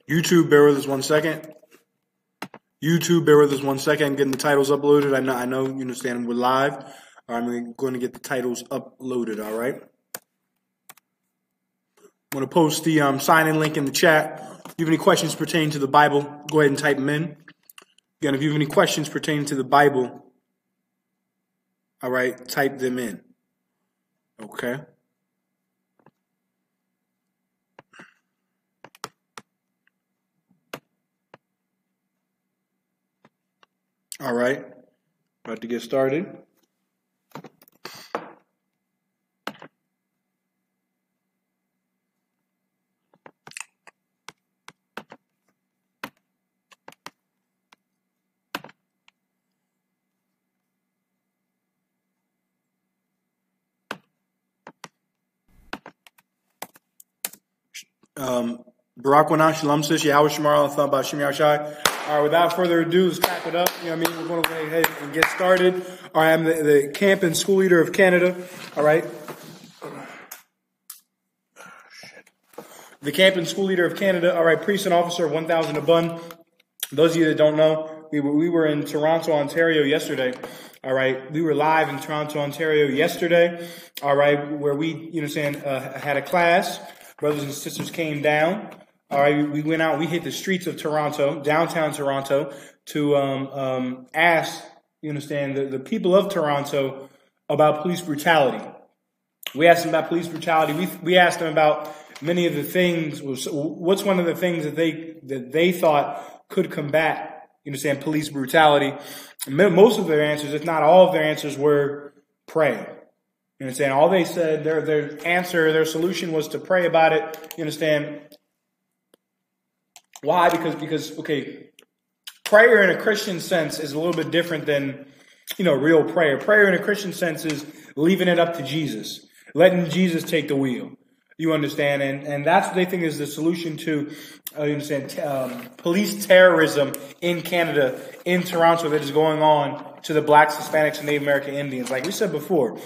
YouTube, bear with us 1 second. YouTube, bear with us 1 second. Getting the titles uploaded. I know you understand we're live. I'm going to get the titles uploaded. All right. I'm going to post the sign-in link in the chat. If you have any questions pertaining to the Bible, go ahead and type them in. Again, if you have any questions pertaining to the Bible, all right, type them in. Okay. All right. About to get started. Barak Wanah, Shalom Sis, Yahweh Shemar, thought about Shem Yahshai. All right, without further ado, let's pack it up. You know what I mean? We're going to go ahead and get started. All right, I'm the camp and school leader of Canada. All right. The camp and school leader of Canada. All right, priest and officer of 1,000 Abun. Those of you that don't know, we were in Toronto, Ontario yesterday. All right, we were live in Toronto, Ontario yesterday. All right, where we, had a class. Brothers and sisters came down. All right, we went out. We hit the streets of Toronto, downtown Toronto, to ask, the people of Toronto about police brutality. We asked them about police brutality. We asked them about many of the things. What's one of the things that they thought could combat, police brutality? Most of their answers, if not all of their answers, were pray. You understand? All they said, their answer, their solution was to pray about it. You understand? Why? Because prayer in a Christian sense is a little bit different than, real prayer. Prayer in a Christian sense is leaving it up to Jesus, letting Jesus take the wheel. You understand? And that's what they think is the solution to, police terrorism in Canada, in Toronto, that is going on to the blacks, Hispanics, and Native American Indians. Like we said before,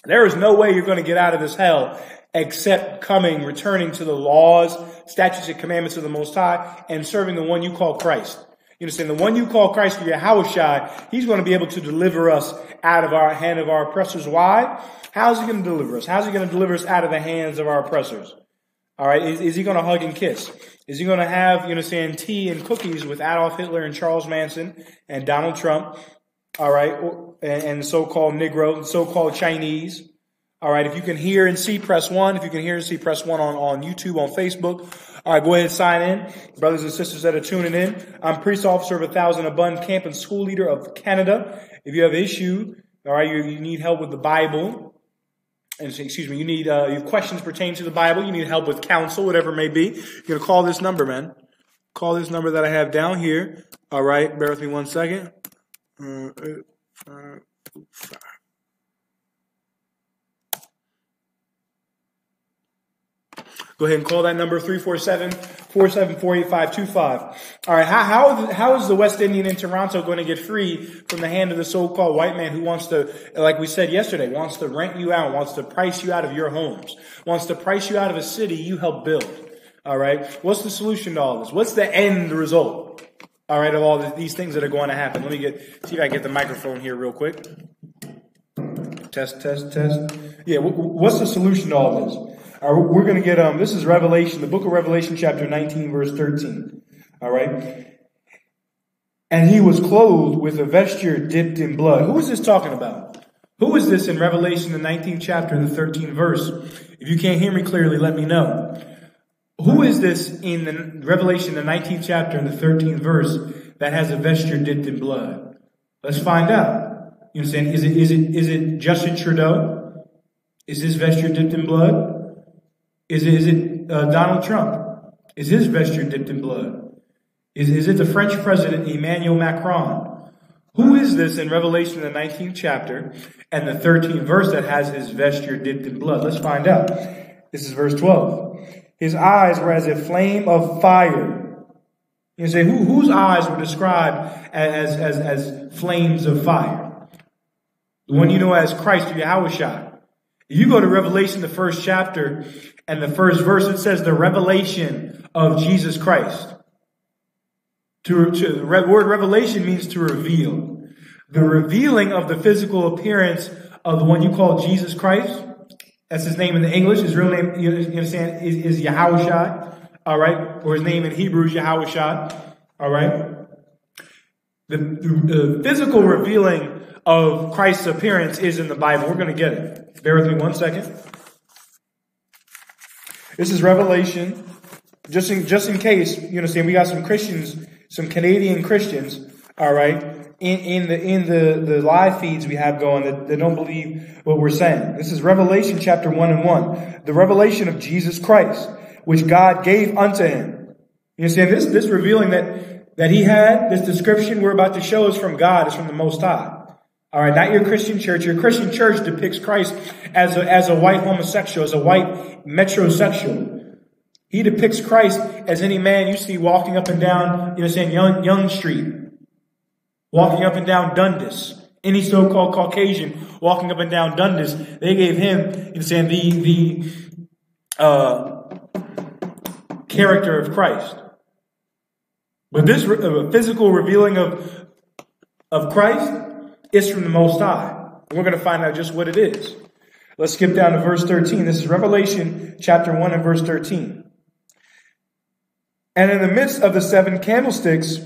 there is no way you're going to get out of this hell except returning to the laws, statutes, and commandments of the Most High, and serving the one you call Christ. You understand? The one you call Christ, Yahushua, he's going to be able to deliver us out of our hand of our oppressors. Why? How is he going to deliver us? How is he going to deliver us out of the hands of our oppressors? All right. Is he going to hug and kiss? Is he going to have, tea and cookies with Adolf Hitler and Charles Manson and Donald Trump? All right. And the so-called Negro, the so-called Chinese. All right. If you can hear and see, press 1. If you can hear and see, press 1 on YouTube, on Facebook. All right. Go ahead and sign in. Brothers and sisters that are tuning in. I'm priest officer of 1,000 Abun, camp and school leader of Canada. If you have an issue, all right, you need help with the Bible. You need, you have questions pertaining to the Bible. You need help with counsel, whatever it may be. You're going to call this number, man. Call this number that I have down here. All right. Bear with me 1 second. 5. Go ahead and call that number, 347-474-8525. All right. How is the West Indian in Toronto going to get free from the hand of the so-called white man who wants to, like we said yesterday, wants to rent you out, wants to price you out of your homes, wants to price you out of a city you helped build? All right. What's the solution to all this? What's the end result? All right, of all these things that are going to happen. Let me see if I can get the microphone here real quick. Test. Yeah, what's the solution to all this? All right, we're going to get, this is Revelation, the book of Revelation, chapter 19, verse 13. All right. And he was clothed with a vesture dipped in blood. Who is this talking about? Who is this in Revelation, the 19th chapter, the 13th verse? If you can't hear me clearly, let me know. Who is this in the Revelation, the 19th chapter and the 13th verse that has a vesture dipped in blood? Let's find out. You understand? Is it Justin Trudeau? Is his vesture dipped in blood? Is it Donald Trump? Is his vesture dipped in blood? Is it the French president Emmanuel Macron? Who is this in Revelation, the 19th chapter and the 13th verse that has his vesture dipped in blood? Let's find out. This is verse 12. His eyes were as a flame of fire. You say, whose eyes were described as flames of fire? The one you know as Christ or Yahushua. If you go to Revelation, the first chapter and the first verse, it says the revelation of Jesus Christ. The word revelation means to reveal. The revealing of the physical appearance of the one you call Jesus Christ. That's his name in the English. His real name, you understand, is Yahushua. All right. Or his name in Hebrew is Yahushua. All right. The physical revealing of Christ's appearance is in the Bible. We're going to get it. Bear with me one second. This is Revelation. Just in case, you understand, we got some Christians, some Canadian Christians, all right, in the live feeds we have going that don't believe what we're saying. This is Revelation chapter 1:1. The revelation of Jesus Christ, which God gave unto him. You understand, this revealing that he had, this description we're about to show is from God, is from the Most High. All right, not your Christian church. Your Christian church depicts Christ as a white homosexual, as a white metrosexual. He depicts Christ as any man you see walking up and down, you know, saying Young Street, walking up and down Dundas. Any so-called Caucasian walking up and down Dundas, they gave him, you know, saying the character of Christ. But this physical revealing of Christ is from the Most High. And we're going to find out just what it is. Let's skip down to verse 13. This is Revelation chapter 1 and verse 13. And in the midst of the 7 candlesticks,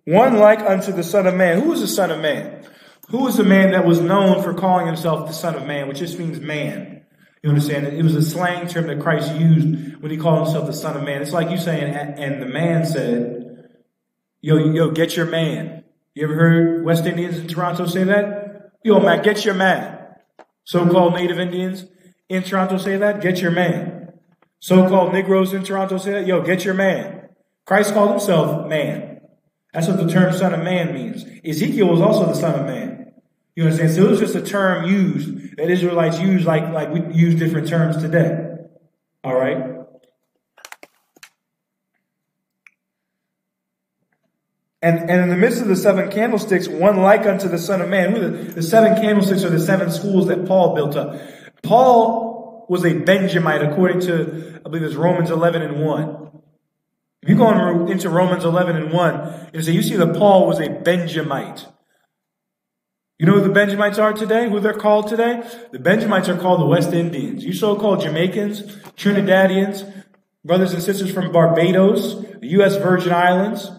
one like unto the Son of Man. Who was the Son of Man? Who was the man that was known for calling himself the Son of Man, which just means man? You understand? It was a slang term that Christ used when he called himself the Son of Man. It's like you saying, and the man said, yo, get your man. You ever heard West Indians in Toronto say that? Yo, man, get your man. So-called Native Indians in Toronto say that? Get your man. So-called Negroes in Toronto say that? Yo, get your man. Christ called himself man. That's what the term Son of Man means. Ezekiel was also the Son of Man. You understand? So it was just a term used that Israelites use like we use different terms today. All right? And in the midst of the 7 candlesticks, one like unto the Son of Man. The 7 candlesticks are the 7 schools that Paul built up. Paul was a Benjamite according to, I believe it's Romans 11 and 1. If you go into Romans 11 and 1, you see that Paul was a Benjamite. You know who the Benjamites are today? Who they're called today? The Benjamites are called the West Indians. You so-called Jamaicans, Trinidadians, brothers and sisters from Barbados, the U.S. Virgin Islands.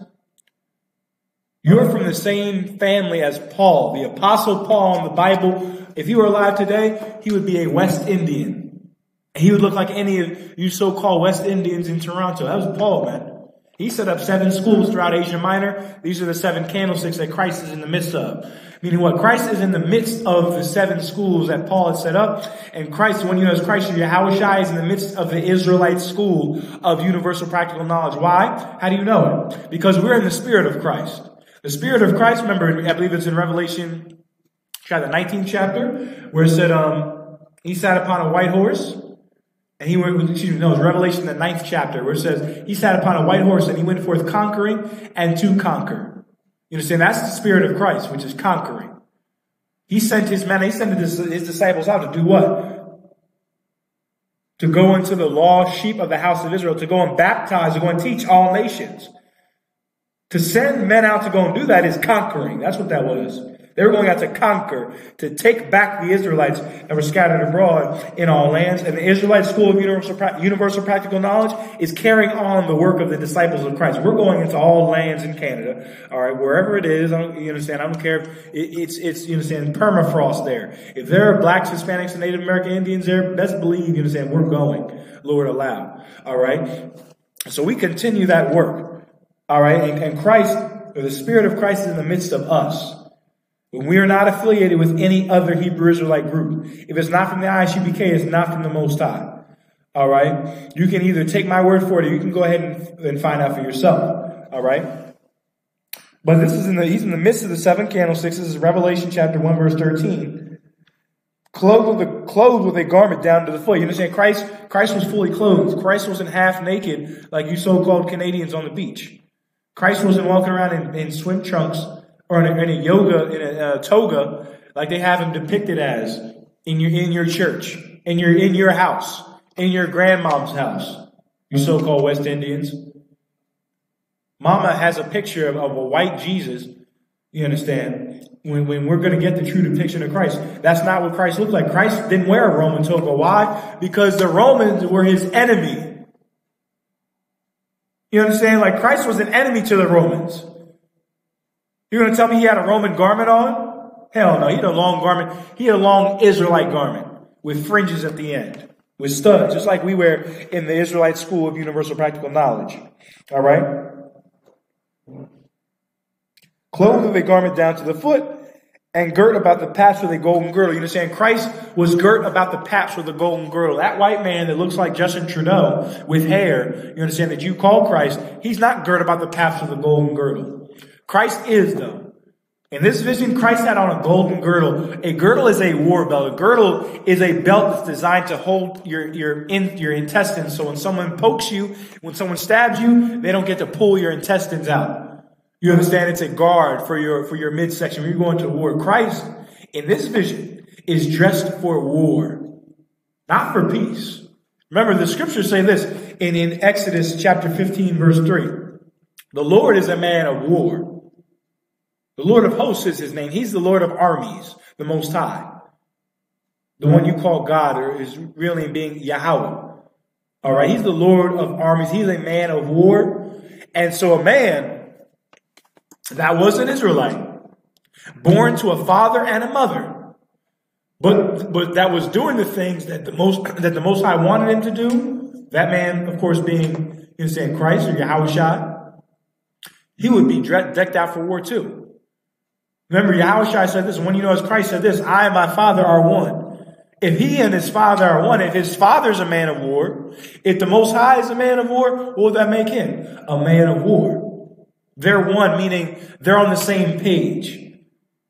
You're from the same family as Paul, the Apostle Paul in the Bible. If he were alive today, he would be a West Indian. He would look like any of you so-called West Indians in Toronto. That was Paul, man. He set up 7 schools throughout Asia Minor. These are the 7 candlesticks that Christ is in the midst of. Meaning what? Christ is in the midst of the 7 schools that Paul had set up. And Christ, when you know as Christ, Yahushua is in the midst of the Israelite school of universal practical knowledge. Why? How do you know it? Because we're in the Spirit of Christ. The Spirit of Christ, remember, I believe it's in Revelation, the 19th chapter, where it said, he sat upon a white horse. And he went, it's Revelation, the 9th chapter, where it says, he sat upon a white horse and he went forth conquering and to conquer. You understand? That's the Spirit of Christ, which is conquering. He sent his men, he sent his disciples out to do what? To go into the lost sheep of the house of Israel, to go and baptize, to go and teach all nations. To send men out to go and do that is conquering. That's what that was. They were going out to conquer, to take back the Israelites that were scattered abroad in all lands. And the Israelite School of Universal Practical Knowledge is carrying on the work of the disciples of Christ. We're going into all lands in Canada, all right, wherever it is. You understand? I don't care if it's you understand, permafrost there. If there are blacks, Hispanics, and Native American Indians there, best believe, you understand, we're going, Lord allow. All right? So we continue that work. All right? And Christ, or the Spirit of Christ is in the midst of us. We are not affiliated with any other Hebrew Israelite group. If it's not from the ISUPK, it's not from the Most High. All right? You can either take my word for it, or you can go ahead and find out for yourself. All right? But this is he's in the midst of the 7 candlesticks. This is Revelation chapter 1, verse 13. Clothed with a garment down to the foot. You understand? Christ was fully clothed. Christ wasn't half naked like you so-called Canadians on the beach. Christ wasn't walking around in swim trunks or in a toga, like they have him depicted as in your church, in your house, in your grandmom's house. You so-called West Indians. Mama has a picture of a white Jesus. You understand? When we're going to get the true depiction of Christ, that's not what Christ looked like. Christ didn't wear a Roman toga. Why? Because the Romans were his enemy. You understand? Like Christ was an enemy to the Romans. You're going to tell me he had a Roman garment on? Hell no. He had a long garment. He had a long Israelite garment with fringes at the end, with studs, just like we wear in the Israelite School of Universal Practical Knowledge. All right? Clothed with a garment down to the foot, and girt about the paps with a golden girdle. You understand? Christ was girt about the paps with a golden girdle. That white man that looks like Justin Trudeau with hair, you understand, that you call Christ, he's not girt about the paps with a golden girdle. Christ is, though. In this vision, Christ had on a golden girdle. A girdle is a war belt. A girdle is a belt that's designed to hold your intestines. So when someone pokes you, when someone stabs you, they don't get to pull your intestines out. You understand? It's a guard for your midsection when you're going to war. Christ, in this vision, is dressed for war, not for peace. Remember, the scriptures say this in Exodus chapter 15, verse 3. The Lord is a man of war. The Lord of hosts is his name. He's the Lord of armies, the Most High. The one you call God, or is really being Yahweh. All right, he's the Lord of armies. He's a man of war. And so a man that was an Israelite, born to a father and a mother, but that was doing the things that the Most High wanted him to do. That man, of course, being, you understand, Christ or Yahushua, he would be decked out for war too. Remember, Yahushua said this, and when you know as Christ said this, I and my Father are one. If he and his Father are one, if his Father's a man of war, if the Most High is a man of war, what would that make him? A man of war. They're one, meaning they're on the same page.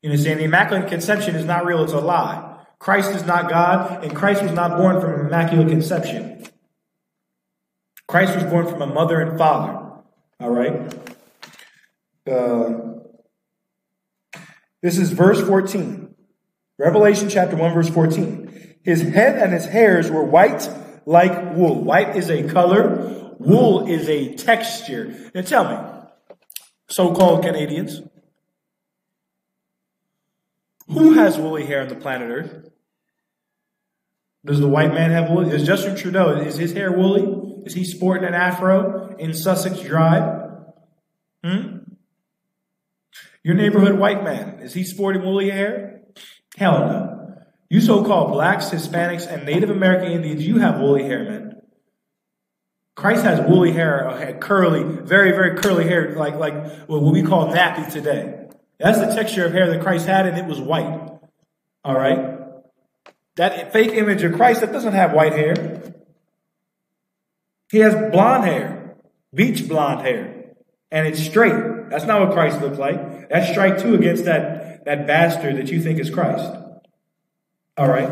You understand? The Immaculate Conception is not real, it's a lie. Christ is not God, and Christ was not born from an Immaculate Conception. Christ was born from a mother and father. All right? This is verse 14. Revelation chapter 1, verse 14. His head and his hairs were white like wool. White is a color. Wool is a texture. Now tell me, so-called Canadians, who has woolly hair on the planet Earth? Does the white man have woolly? Is Justin Trudeau, is his hair woolly? Is he sporting an afro in Sussex Drive? Your neighborhood white man, is he sporting woolly hair? Hell no. You so-called blacks, Hispanics, and Native American Indians, you have woolly hair, man. Christ has woolly hair, curly, very, very curly hair, like what we call nappy today. That's the texture of hair that Christ had, and it was white. All right? That fake image of Christ, that doesn't have white hair. He has blonde hair, beach blonde hair, and it's straight. That's not what Christ looked like. That's strike two against that bastard that you think is Christ. All right?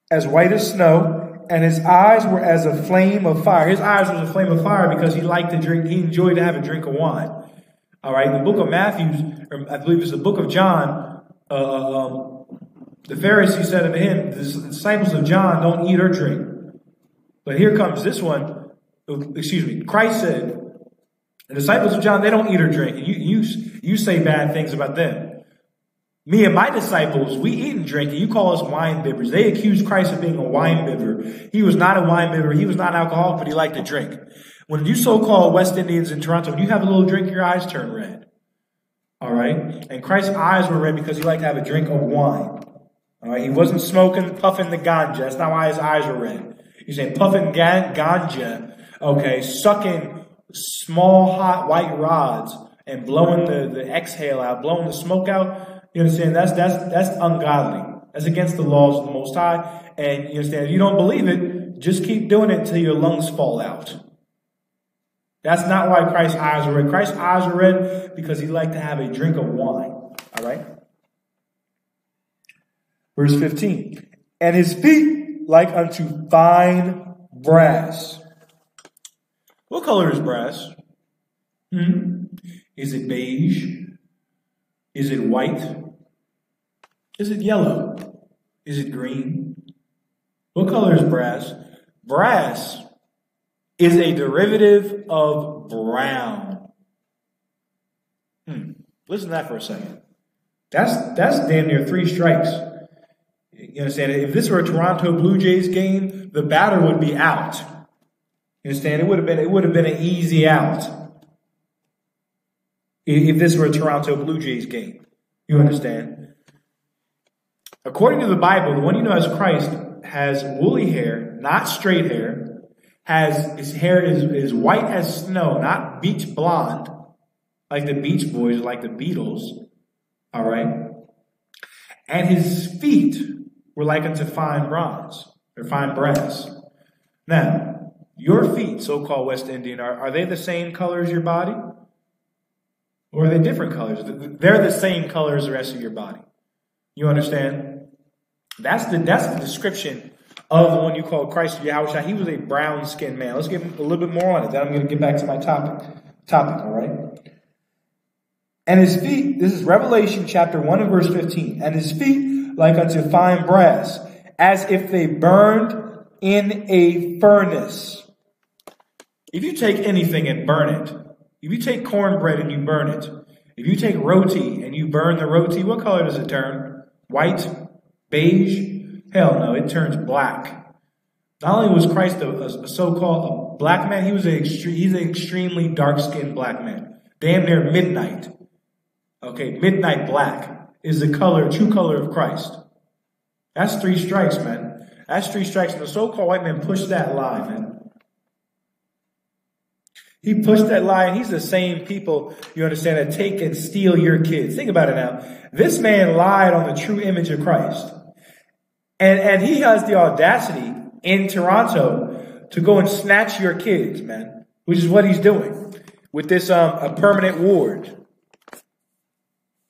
As white as snow, and his eyes were as a flame of fire. His eyes was a flame of fire because he liked to drink. He enjoyed to have a drink of wine. All right. In the book of Matthew, or I believe it's the book of John, the Pharisee said unto him, the disciples of John don't eat or drink. But here comes this one. Excuse me. Christ said, the disciples of John, they don't eat or drink. And you say bad things about them. Me and my disciples, we eat and drink, and you call us wine bibbers. They accused Christ of being a wine bibber. He was not a wine bibber. He was not alcoholic, but he liked to drink. When you so-called West Indians in Toronto, when you have a little drink, your eyes turn red. All right? And Christ's eyes were red because he liked to have a drink of wine. All right? He wasn't smoking, puffing the ganja. That's not why his eyes were red. He's saying puffing ganja, okay, sucking small, hot, white rods and blowing the exhale out, blowing the smoke out. You understand? That's ungodly. That's against the laws of the Most High. And you understand? If you don't believe it, just keep doing it until your lungs fall out. That's not why Christ's eyes are red. Christ's eyes are red because he liked to have a drink of wine. All right? Verse 15. And his feet like unto fine brass. What color is brass? Is it beige? Is it white? Is it yellow? Is it green? What color is brass? Brass is a derivative of brown. Listen to that for a second. That's damn near 3 strikes. You understand? If this were a Toronto Blue Jays game, the batter would be out. You understand? It would have been an easy out. If this were a Toronto Blue Jays game. You understand? According to the Bible, the one you know as Christ has woolly hair, not straight hair. His hair is white as snow, not beach blonde, like the Beach Boys, like the Beatles. All right? And his feet were like unto fine bronze, or fine brass. Now, your feet, so-called West Indian, are they the same color as your body? Or are they different colors? They're the same color as the rest of your body. You understand? That's the description of the one you call Christ Yahushua. He was a brown-skinned man. Let's get a little bit more on it. Then I'm going to get back to my topic, all right? And his feet, this is Revelation chapter 1 and verse 15. And his feet like unto fine brass, as if they burned in a furnace. If you take anything and burn it, if you take cornbread and you burn it, if you take roti and you burn the roti, what color does it turn? White? Beige? Hell no, it turns black. Not only was Christ a so-called black man, he's an extremely dark-skinned black man. Damn near midnight. Okay, midnight black is the true color of Christ. That's 3 strikes, man. That's 3 strikes. And the so-called white man pushed that lie, man. He pushed that lie, and he's the same people, you understand, that take and steal your kids. Think about it now. This man lied on the true image of Christ. And he has the audacity in Toronto to go and snatch your kids, man, which is what he's doing with this a permanent ward.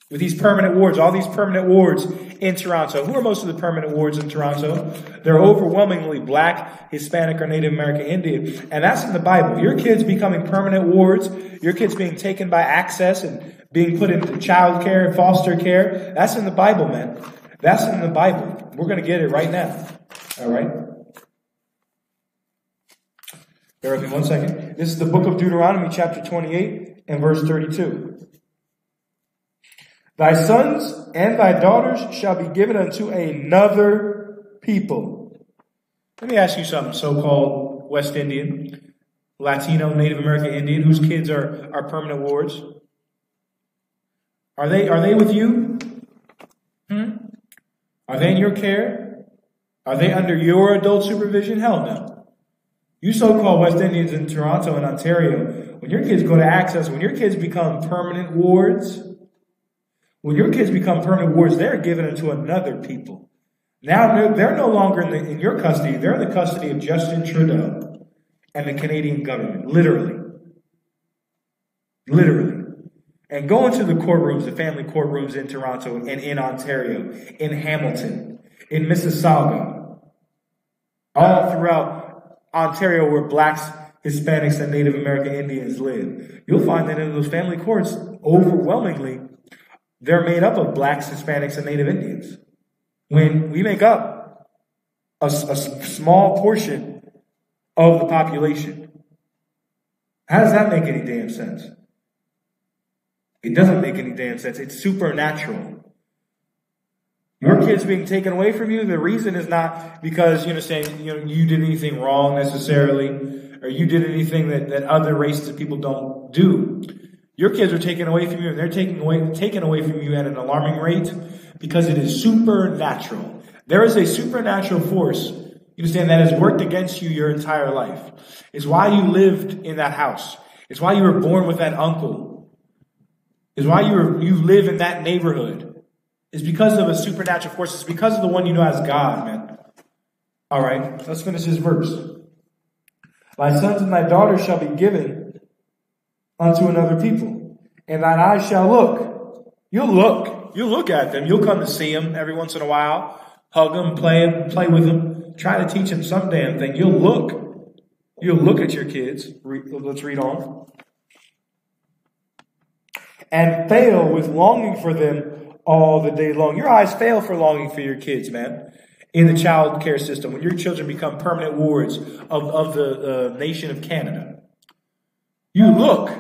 With these permanent wards, all these permanent wards in Toronto. Who are most of the permanent wards in Toronto? They're overwhelmingly black, Hispanic, or Native American Indian. And that's in the Bible. Your kids becoming permanent wards, your kids being taken by access and being put into child care and foster care. That's in the Bible, man. That's in the Bible. We're going to get it right now. All right? Bear with me one second. This is the book of Deuteronomy, chapter 28 and verse 32. Thy sons and thy daughters shall be given unto another people. Let me ask you something, so-called West Indian, Latino, Native American Indian, whose kids are permanent wards. Are they with you? Are they in your care? Are they under your adult supervision? Hell no. You so-called West Indians in Toronto and Ontario, when your kids go to access, when your kids become permanent wards, they're given into another people. Now they're no longer in your custody. They're in the custody of Justin Trudeau and the Canadian government. Literally. And go into the courtrooms, the family courtrooms in Toronto and in Ontario, in Hamilton, in Mississauga, all throughout Ontario where blacks, Hispanics, and Native American Indians live. You'll find that in those family courts, overwhelmingly, they're made up of blacks, Hispanics, and Native Indians. When we make up a small portion of the population, how does that make any damn sense? It doesn't make any damn sense. It's supernatural. Your kids being taken away from you, the reason is not because you did anything wrong necessarily, or you did anything that other races of people don't do. Your kids are taken away from you, and they're taken away from you at an alarming rate because it is supernatural. There is a supernatural force, you understand, that has worked against you your entire life. It's why you lived in that house. It's why you were born with that uncle. It's why you live in that neighborhood. It's because of a supernatural force. It's because of the one you know as God, man. All right, let's finish this verse. Thy sons and thy daughters shall be given unto another people, and thine eyes shall look. You'll look at them. You'll come to see them every once in a while, hug them, play with them, try to teach them some damn thing. You'll look at your kids. Let's read on. And fail with longing for them all the day long. Your eyes fail for longing for your kids, man. in the child care system, when your children become permanent wards of the nation of Canada. You look,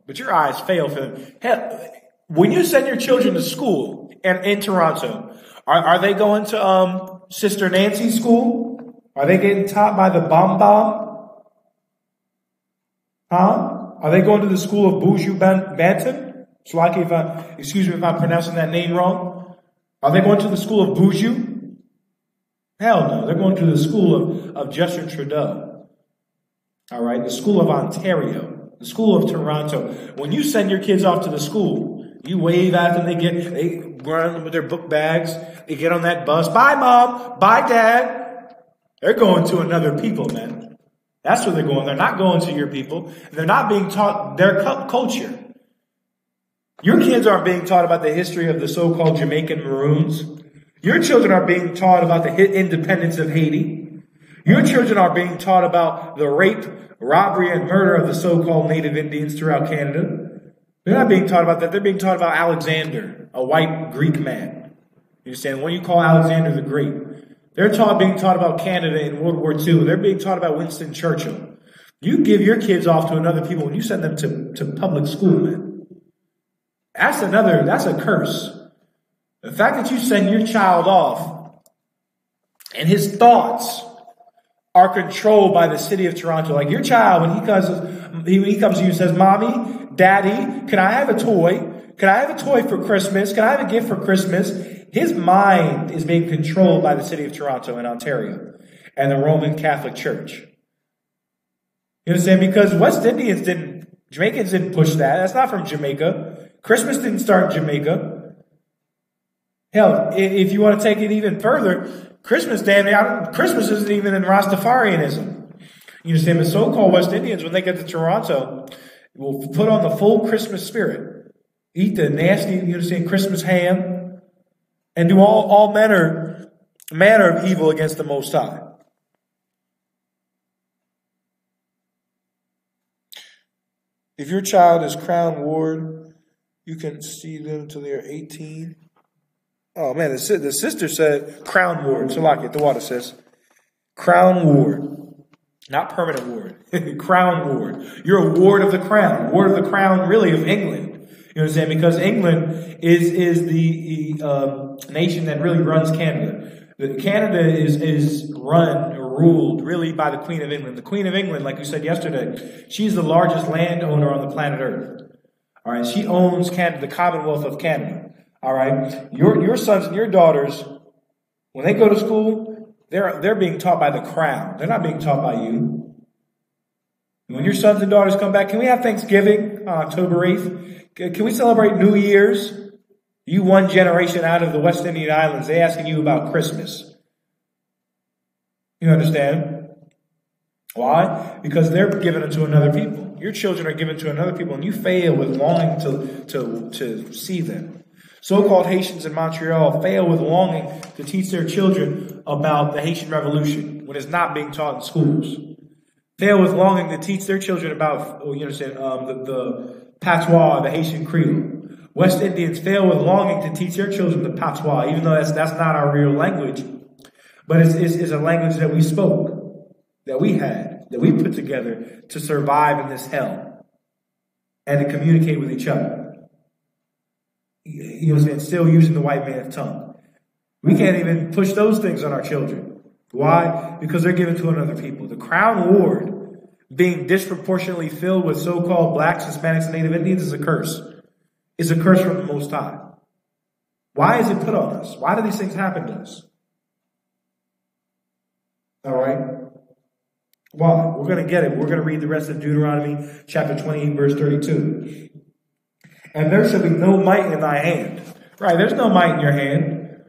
but your eyes fail for them. Hell, when you send your children to school in Toronto, are they going to Sister Nancy's school? Are they getting taught by the Bam? Huh? Are they going to the school of Buju Banton? Excuse me if I'm pronouncing that name wrong. Are they going to the school of Buju? Hell no. They're going to the school of Justin Trudeau. All right. The school of Ontario. The school of Toronto. When you send your kids off to the school, you wave at them. They run with their book bags. They get on that bus. Bye, Mom. Bye, Dad. They're going to another people, man. That's where they're going. They're not going to your people. They're not being taught their culture. Your kids aren't being taught about the history of the so-called Jamaican Maroons. Your children are being taught about the independence of Haiti. Your children are being taught about the rape, robbery, and murder of the so-called Native Indians throughout Canada. They're not being taught about that. They're being taught about Alexander, a white Greek man. You understand? What do you call Alexander the Great? They're being taught about Canada in World War II. They're being taught about Winston Churchill. You give your kids off to another people when you send them to public school, man. That's a curse. The fact that you send your child off and his thoughts are controlled by the city of Toronto. Like your child, when he comes to you and says, Mommy, Daddy, can I have a toy? Can I have a toy for Christmas? Can I have a gift for Christmas? His mind is being controlled by the city of Toronto and Ontario and the Roman Catholic Church. You understand? Because Jamaicans didn't push that. That's not from Jamaica. Christmas didn't start in Jamaica. Hell, if you want to take it even further, Christmas isn't even in Rastafarianism. You understand? The so-called West Indians, when they get to Toronto, will put on the full Christmas spirit. Eat the nasty, you understand, Christmas ham, and do all manner of evil against the Most High. If your child is crown ward, you can see them until they're 18. Oh man, the sister said crown ward. So like it, the water says crown ward, not permanent ward. Crown ward. You're a ward of the crown. Ward of the crown, really, of England. You understand? Because England is the nation that really runs Canada. Canada is run or ruled really by the Queen of England. The Queen of England, like you said yesterday, she's the largest landowner on the planet Earth. All right, she owns Canada, the Commonwealth of Canada. All right, your sons and your daughters, when they go to school, they're being taught by the crown. They're not being taught by you. When your sons and daughters come back, can we have Thanksgiving on October 8th? Can we celebrate New Year's? You one generation out of the West Indian Islands, they asking you about Christmas. You understand? Why? Because they're given it to another people. Your children are given to another people, and you fail with longing to see them. So-called Haitians in Montreal fail with longing to teach their children about the Haitian Revolution when it's not being taught in schools. Fail with longing to teach their children about, the patois, the Haitian Creole. West Indians fail with longing to teach their children the patois, even though that's not our real language. But it's a language that we spoke, that we had, that we put together to survive in this hell and to communicate with each other. You know what I'm saying? Still using the white man's tongue. We can't even push those things on our children. Why? Because they're given to another people. The Crown Ward being disproportionately filled with so-called blacks, Hispanics, and Native Indians is a curse. It's a curse from the Most High. Why is it put on us? Why do these things happen to us? All right? Why? We're going to get it. We're going to read the rest of Deuteronomy chapter 28, verse 32. And there shall be no might in thy hand. Right, there's no might in your hand.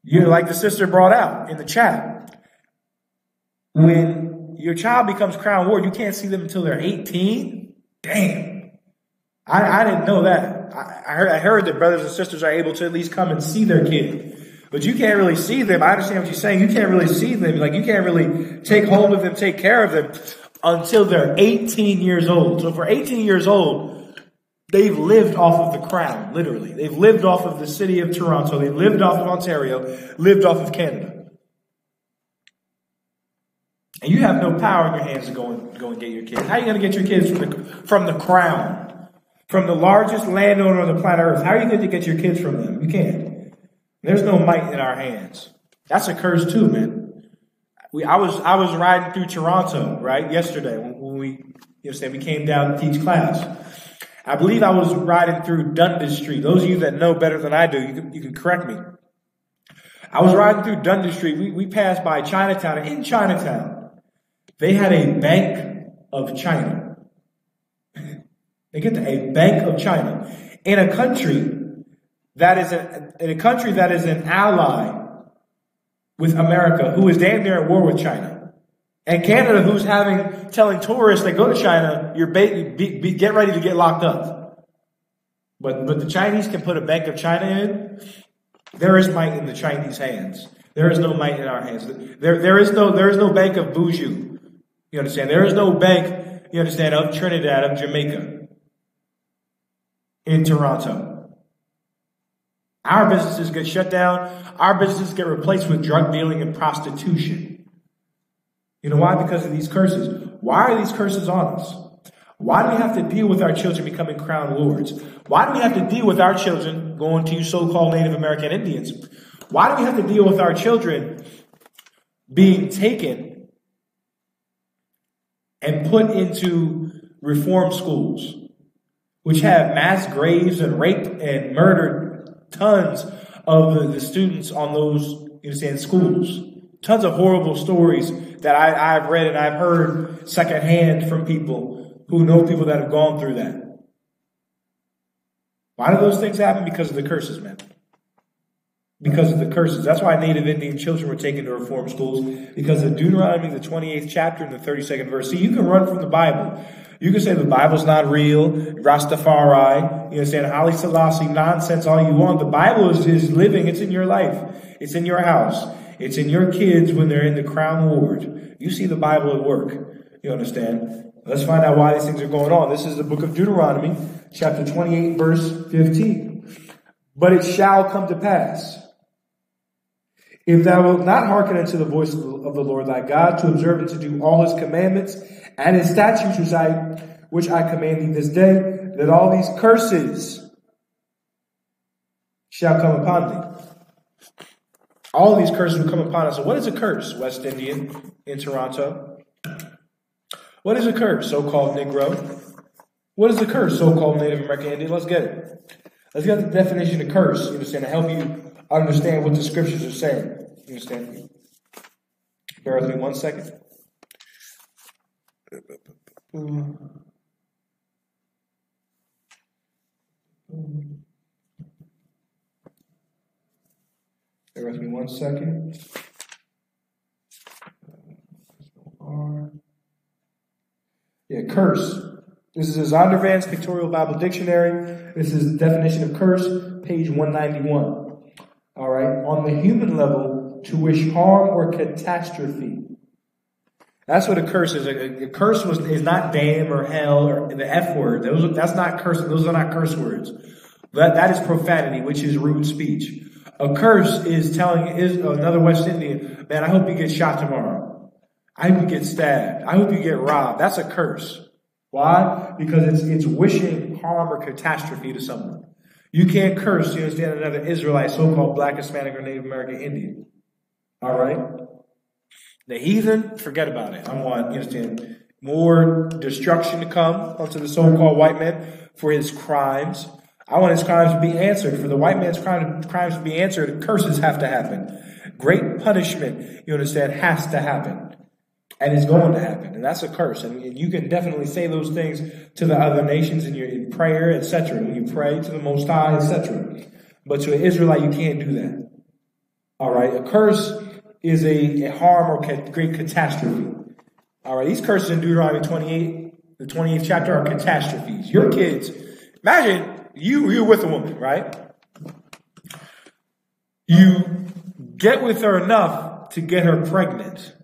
You're like the sister brought out in the chat. When your child becomes crown ward, you can't see them until they're 18? Damn. I didn't know that. I heard that brothers and sisters are able to at least come and see their kid. But you can't really see them. I understand what you're saying. You can't really see them. Like, you can't really take hold of them, take care of them until they're 18 years old. So for 18 years old, they've lived off of the crown, literally. They've lived off of the city of Toronto. They've lived off of Ontario, lived off of Canada. And you have no power in your hands to go and get your kids. How are you going to get your kids from the crown, from the largest landowner on the planet Earth? How are you going to get your kids from them? You can't. There's no might in our hands. That's a curse too, man. I was riding through Toronto, right, yesterday when we came down to teach class. I believe I was riding through Dundas Street. Those of you that know better than I do, you can correct me. I was riding through Dundas Street. We passed by Chinatown, and in Chinatown, they had a Bank of China. They get a Bank of China in a country that is an ally with America, who is damn near at war with China, and Canada, who's telling tourists that go to China, get ready to get locked up. But the Chinese can put a Bank of China in. There is might in the Chinese hands. There is no might in our hands. There is no Bank of Buju. You understand? There is no bank, you understand, of Trinidad, of Jamaica, in Toronto. Our businesses get shut down. Our businesses get replaced with drug dealing and prostitution. You know why? Because of these curses. Why are these curses on us? Why do we have to deal with our children becoming crown lords? Why do we have to deal with our children, going to you so-called Native American Indians? Why do we have to deal with our children being taken and put into reform schools, which have mass graves and raped and murdered tons of the students on those schools? Tons of horrible stories that I've read and I've heard secondhand from people who know people that have gone through that. Why do those things happen? Because of the curses, man. Because of the curses. That's why Native Indian children were taken to reform schools, because of Deuteronomy, the 28th chapter and the 32nd verse. See, you can run from the Bible. You can say the Bible's not real, Rastafari, Haile Selassie, nonsense, all you want. The Bible is living. It's in your life. It's in your house. It's in your kids when they're in the crown ward. You see the Bible at work. You understand? Let's find out why these things are going on. This is the book of Deuteronomy, chapter 28, verse 15. But it shall come to pass, if thou wilt not hearken unto the voice of the Lord thy God, to observe and to do all his commandments and his statutes which I command thee this day, that all these curses shall come upon thee. All these curses will come upon us. So what is a curse, West Indian in Toronto? What is a curse, so-called Negro? What is a curse, so-called Native American Indian? Let's get it. Let's get the definition of curse, you understand, to help you understand what the scriptures are saying. You understand? Bear with me 1 second. Bear with me 1 second. Yeah, curse. This is Zondervan's Pictorial Bible Dictionary. This is the definition of curse, page 191. All right. On the human level, to wish harm or catastrophe. That's what a curse is. A curse is not damn or hell or the F word. That's not curse. Those are not curse words. That is profanity, which is rude speech. A curse is telling another West Indian, man, I hope you get shot tomorrow. I hope you get stabbed. I hope you get robbed. That's a curse. Why? Because it's wishing harm or catastrophe to someone. You can't curse, you understand, another Israelite, so-called Black, Hispanic, or Native American Indian. All right? The heathen, forget about it. I want, you understand, more destruction to come onto the so-called white man for his crimes. I want his crimes to be answered. For the white man's crimes to be answered, curses have to happen. Great punishment, you understand, has to happen. And it's going to happen. And that's a curse. And you can definitely say those things to the other nations in your prayer, etc. When you pray to the Most High, etc. But to an Israelite, you can't do that. All right. A curse is a harm or great catastrophe. All right. These curses in Deuteronomy 28, the 28th chapter, are catastrophes. Your kids, imagine you're with a woman, right? You get with her enough to get her pregnant.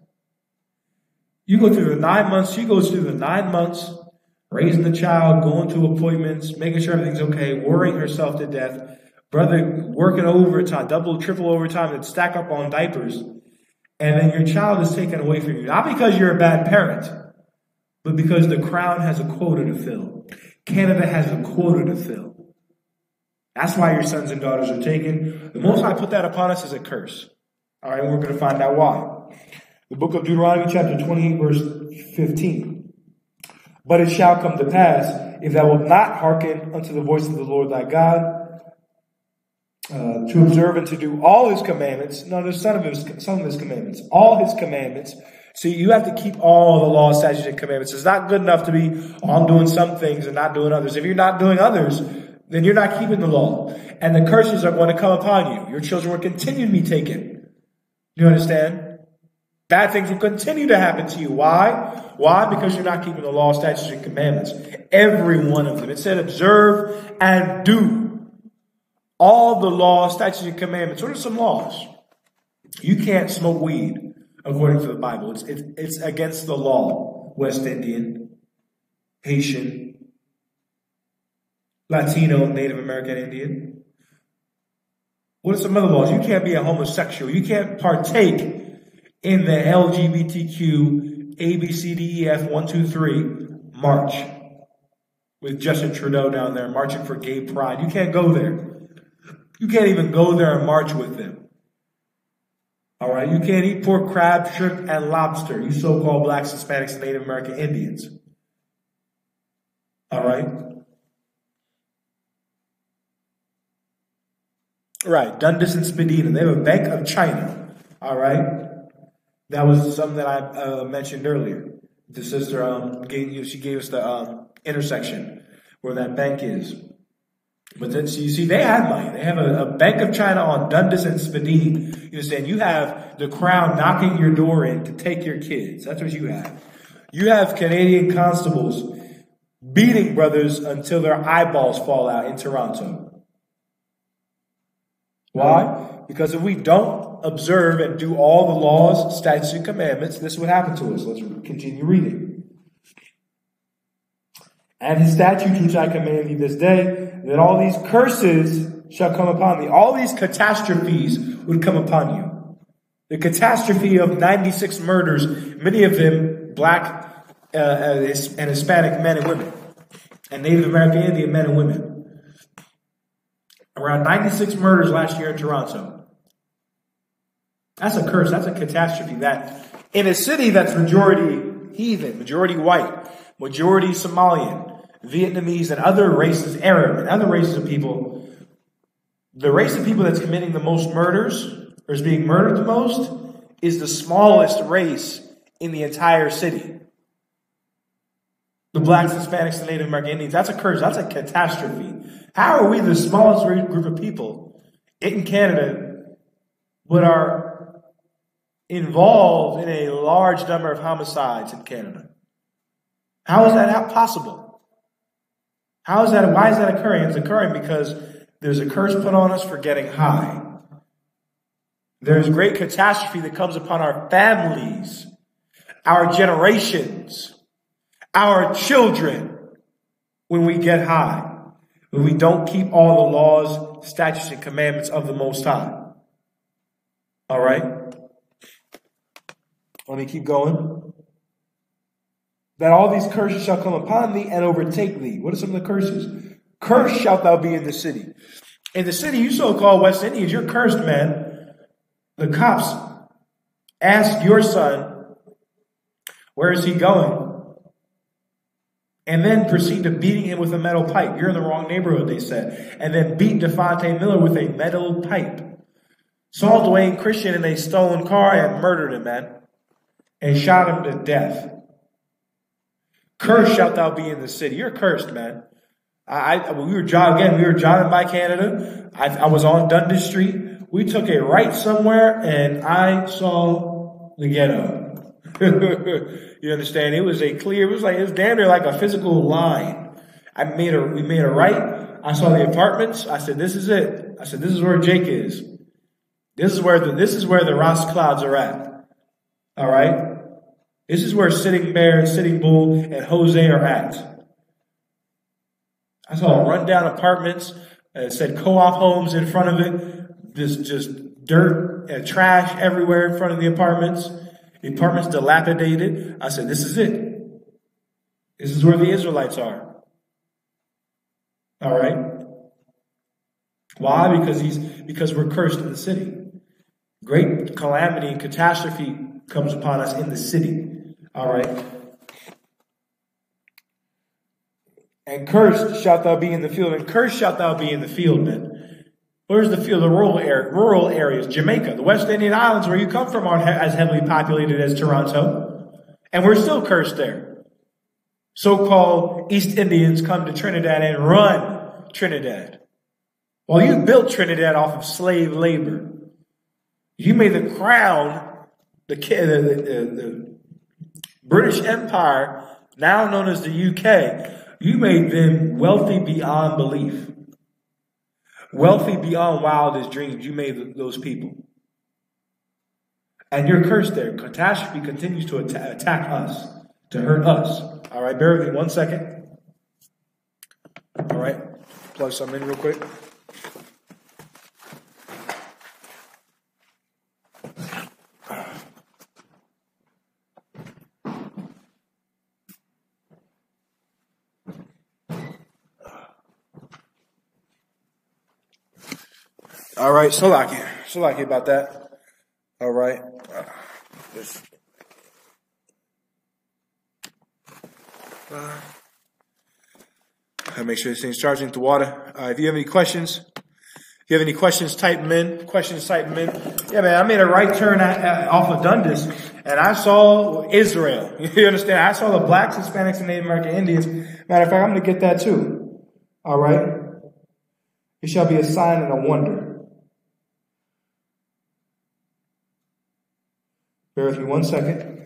You go through the 9 months. She goes through the 9 months, raising the child, going to appointments, making sure everything's okay, worrying herself to death. Brother working overtime, double, triple overtime, and stack up on diapers. And then your child is taken away from you. Not because you're a bad parent, but because the crown has a quota to fill. Canada has a quota to fill. That's why your sons and daughters are taken. The Most High put that upon us as a curse. All right, we're going to find out why. The book of Deuteronomy chapter 28 verse 15. But it shall come to pass, if thou wilt not hearken unto the voice of the Lord thy God, to observe and to do all his commandments. No, there's some of his commandments. All his commandments. See, you have to keep all the laws, statutes, and commandments. It's not good enough to be, I'm doing some things and not doing others. If you're not doing others, then you're not keeping the law. And the curses are going to come upon you. Your children will continue to be taken. You understand? Bad things will continue to happen to you. Why? Why? Because you're not keeping the law, statutes, and commandments. Every one of them. It said observe and do all the laws, statutes, and commandments. What are some laws? You can't smoke weed, according to the Bible. It's against the law. West Indian, Haitian, Latino, Native American Indian. What are some other laws? You can't be a homosexual. You can't partake in the LGBTQ ABCDEF 1, 2, 3 march with Justin Trudeau down there marching for gay pride. You can't go there. You can't even go there and march with them. All right? You can't eat pork, crab, shrimp, and lobster. You so-called blacks, Hispanics, and Native American Indians. All right? Right. Dundas and Spadina. They have a Bank of China. All right? That was something that I mentioned earlier. The sister she gave us the intersection where that bank is. But then, so you see, they have money. They have a Bank of China on Dundas and Spadina. You understand? You have the crown knocking your door in to take your kids. That's what you have. You have Canadian constables beating brothers until their eyeballs fall out in Toronto. Why? Because if we don't observe and do all the laws, statutes, and commandments, this would happen to us. Let's continue reading. And his statutes which I command thee this day, that all these curses shall come upon thee. All these catastrophes would come upon you. The catastrophe of 96 murders, many of them black and Hispanic men and women, and Native American Indian men and women. Around 96 murders last year in Toronto. That's a curse. That's a catastrophe. That in a city that's majority heathen, majority white, majority Somalian, Vietnamese, and other races, Arab, and other races of people, the race of people that's committing the most murders, or is being murdered the most, is the smallest race in the entire city. The blacks, Hispanics, and Native American Indians. That's a curse. That's a catastrophe. How are we the smallest group of people in Canada, but are involved in a large number of homicides in Canada? How is that possible? How is that? Why is that occurring? It's occurring because there's a curse put on us for getting high. There's great catastrophe that comes upon our families, our generations, our children when we get high, when we don't keep all the laws, statutes, and commandments of the Most High. All right? Let me keep going. That all these curses shall come upon thee and overtake thee. What are some of the curses? Cursed shalt thou be in the city. In the city, you so-called West Indians, you're cursed, man. The cops ask your son, where is he going? And then proceed to beating him with a metal pipe. You're in the wrong neighborhood, they said. And then beat DeFonte Miller with a metal pipe. Saw Dwayne Christian in a stolen car and murdered him, man. And shot him to death. Cursed shalt thou be in the city. You're cursed, man. We were driving by Canada. I was on Dundas Street. We took a right somewhere, and I saw the ghetto. You understand? It was it was damn near like a physical line. We made a right. I saw the apartments. I said, this is it. I said, this is where Jake is. This is where the Ross Clouds are at. All right? This is where Sitting Bear, Sitting Bull, and Jose are at. I saw rundown apartments. It said co-op homes in front of it. This just dirt and trash everywhere in front of the apartments. The apartment's dilapidated. I said, this is it. This is where the Israelites are. All right. Why? Because we're cursed in the city. Great calamity and catastrophe comes upon us in the city. All right. And cursed shalt thou be in the field. And cursed shalt thou be in the field, man. Where's the field? The rural areas. Jamaica. The West Indian Islands, where you come from, aren't as heavily populated as Toronto. And we're still cursed there. So-called East Indians come to Trinidad and run Trinidad. Well, you built Trinidad off of slave labor. You made the crown, the British Empire, now known as the UK, you made them wealthy beyond belief. Wealthy beyond wildest dreams. You made those people. And you're cursed there. Catastrophe continues to attack us, to hurt us. All right, bear with me 1 second. All right, plug something in real quick. All right, so lucky about that. All right. I'll make sure this thing's charging with the water. If you have any questions, type them in. Yeah, man, I made a right turn off of Dundas, and I saw Israel. You understand? I saw the blacks, Hispanics, and Native American Indians. Matter of fact, I'm going to get that too. All right. It shall be a sign and a wonder. Bear with me 1 second.